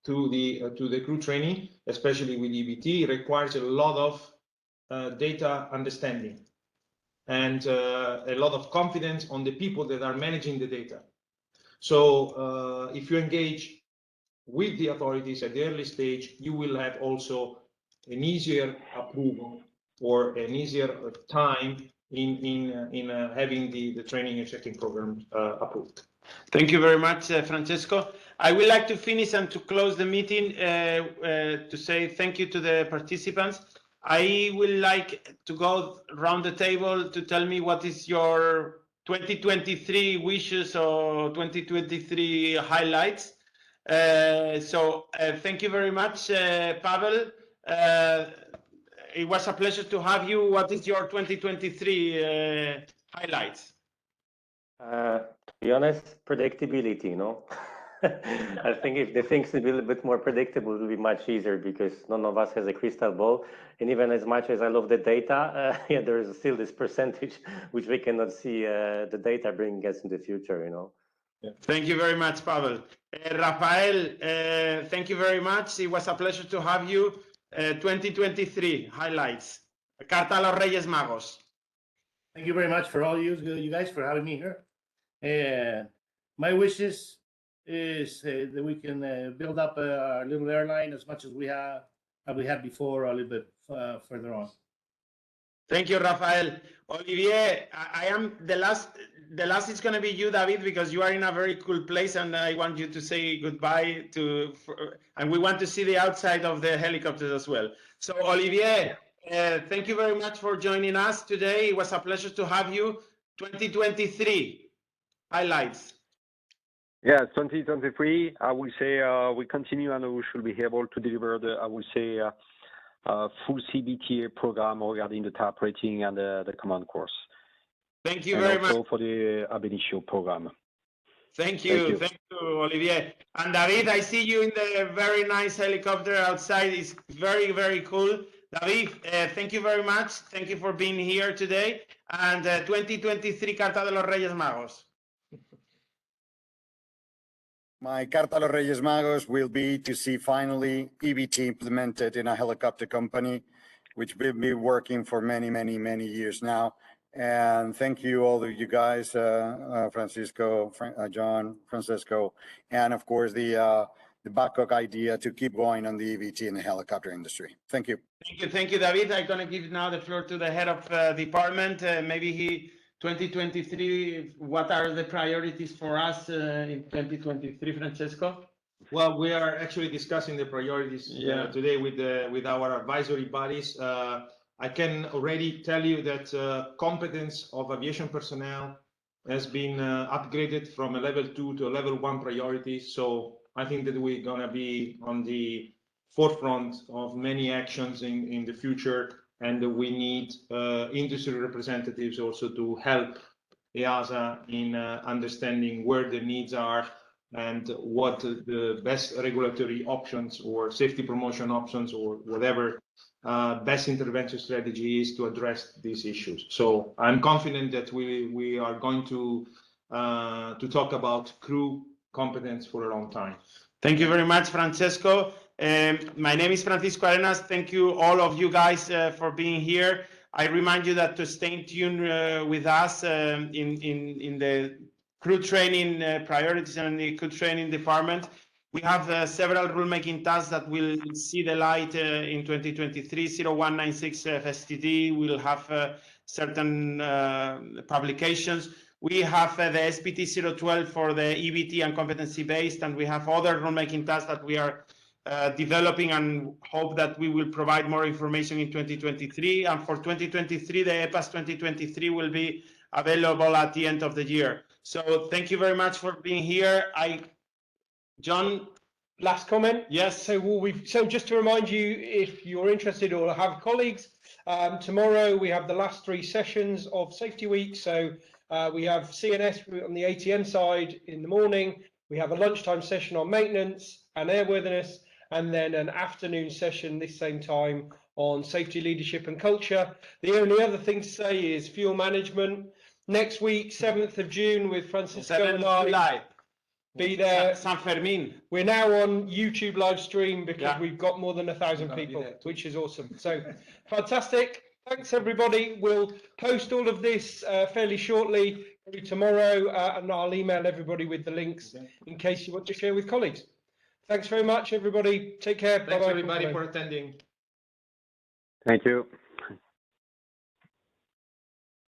to the crew training, especially with EBT, requires a lot of data understanding and a lot of confidence on the people that are managing the data. So if you engage with the authorities at the early stage, you will have also an easier approval or an easier time in having the training and checking program approved. Thank you very much, Francesco. I would like to finish and to close the meeting to say thank you to the participants. I would like to go around the table to tell me what is your 2023 wishes or 2023 highlights. So thank you very much, Pavel. It was a pleasure to have you. What is your 2023 highlights? To be honest, predictability, you know. I think if the things will be a little bit more predictable, it will be much easier because none of us has a crystal ball. And even as much as I love the data, yeah, there is still this percentage which we cannot see the data bringing us in the future, you know. Yeah. Thank you very much, Pavel. Rafael, thank you very much. It was a pleasure to have you. 2023 highlights. Carta a los Reyes Magos. Thank you very much for all you guys for having me here. My wishes is that we can build up our little airline as much as we had before, a little bit further on. Thank you, Rafael. Olivier, I am the last is going to be you, David, because you are in a very cool place and I want you to say goodbye and we want to see the outside of the helicopters as well. So Olivier, thank you very much for joining us today. It was a pleasure to have you. 2023 highlights. Yeah, 2023, I will say we continue and we should be able to deliver I will say, full CBTA program regarding the type rating and the command course. Thank you very much. Also for the ab initio program. Thank you, Olivier. And David, I see you in the very nice helicopter outside. It's very, very cool. David, thank you very much. Thank you for being here today. And 2023 Carta de los Reyes Magos. My Carta a los Reyes Magos will be to see finally EBT implemented in a helicopter company, which we've been working for many, many, many years now. And thank you, all of you guys, Francisco, John, Francesco, and of course the Babcock idea to keep going on the EBT in the helicopter industry. Thank you. Thank you, David. I'm going to give now the floor to the head of department. Maybe 2023, what are the priorities for us in 2023, Francesco? Well, we are actually discussing the priorities today with our advisory bodies. I can already tell you that competence of aviation personnel has been upgraded from a level 2 to a level 1 priority. So I think that we're going to be on the forefront of many actions in the future. And we need industry representatives also to help EASA in understanding where the needs are and what the best regulatory options or safety promotion options or whatever best intervention strategy is to address these issues. So I'm confident that we are going to talk about crew competence for a long time. Thank you very much, Francesco. My name is Francisco Arenas. Thank you, all of you guys, for being here. I remind you that to stay tuned with us in the crew training priorities and the crew training department. We have several rulemaking tasks that will see the light in 2023. 0196 FSTD will have certain publications. We have the SPT 012 for the EBT and competency based, and we have other rulemaking tasks that we are developing and hope that we will provide more information in 2023. And for 2023, the EPAS 2023 will be available at the end of the year. So thank you very much for being here. John, last comment. Yes. So just to remind you, if you're interested or have colleagues, tomorrow we have the last 3 sessions of Safety Week. So we have CNS on the ATM side in the morning. We have a lunchtime session on maintenance and airworthiness, and then an afternoon session this same time on safety, leadership and culture. The only other thing to say is fuel management. Next week, 7th of June, with Francisco and I. Be there. San Fermin. We're now on YouTube live stream because we've got more than 1,000 people, which is awesome. So fantastic. Thanks, everybody. We'll post all of this fairly shortly, maybe tomorrow, and I'll email everybody with the links in case you want to share with colleagues. Thanks very much, everybody. Take care. Thanks, Bye-bye. everybody, for attending. Thank you.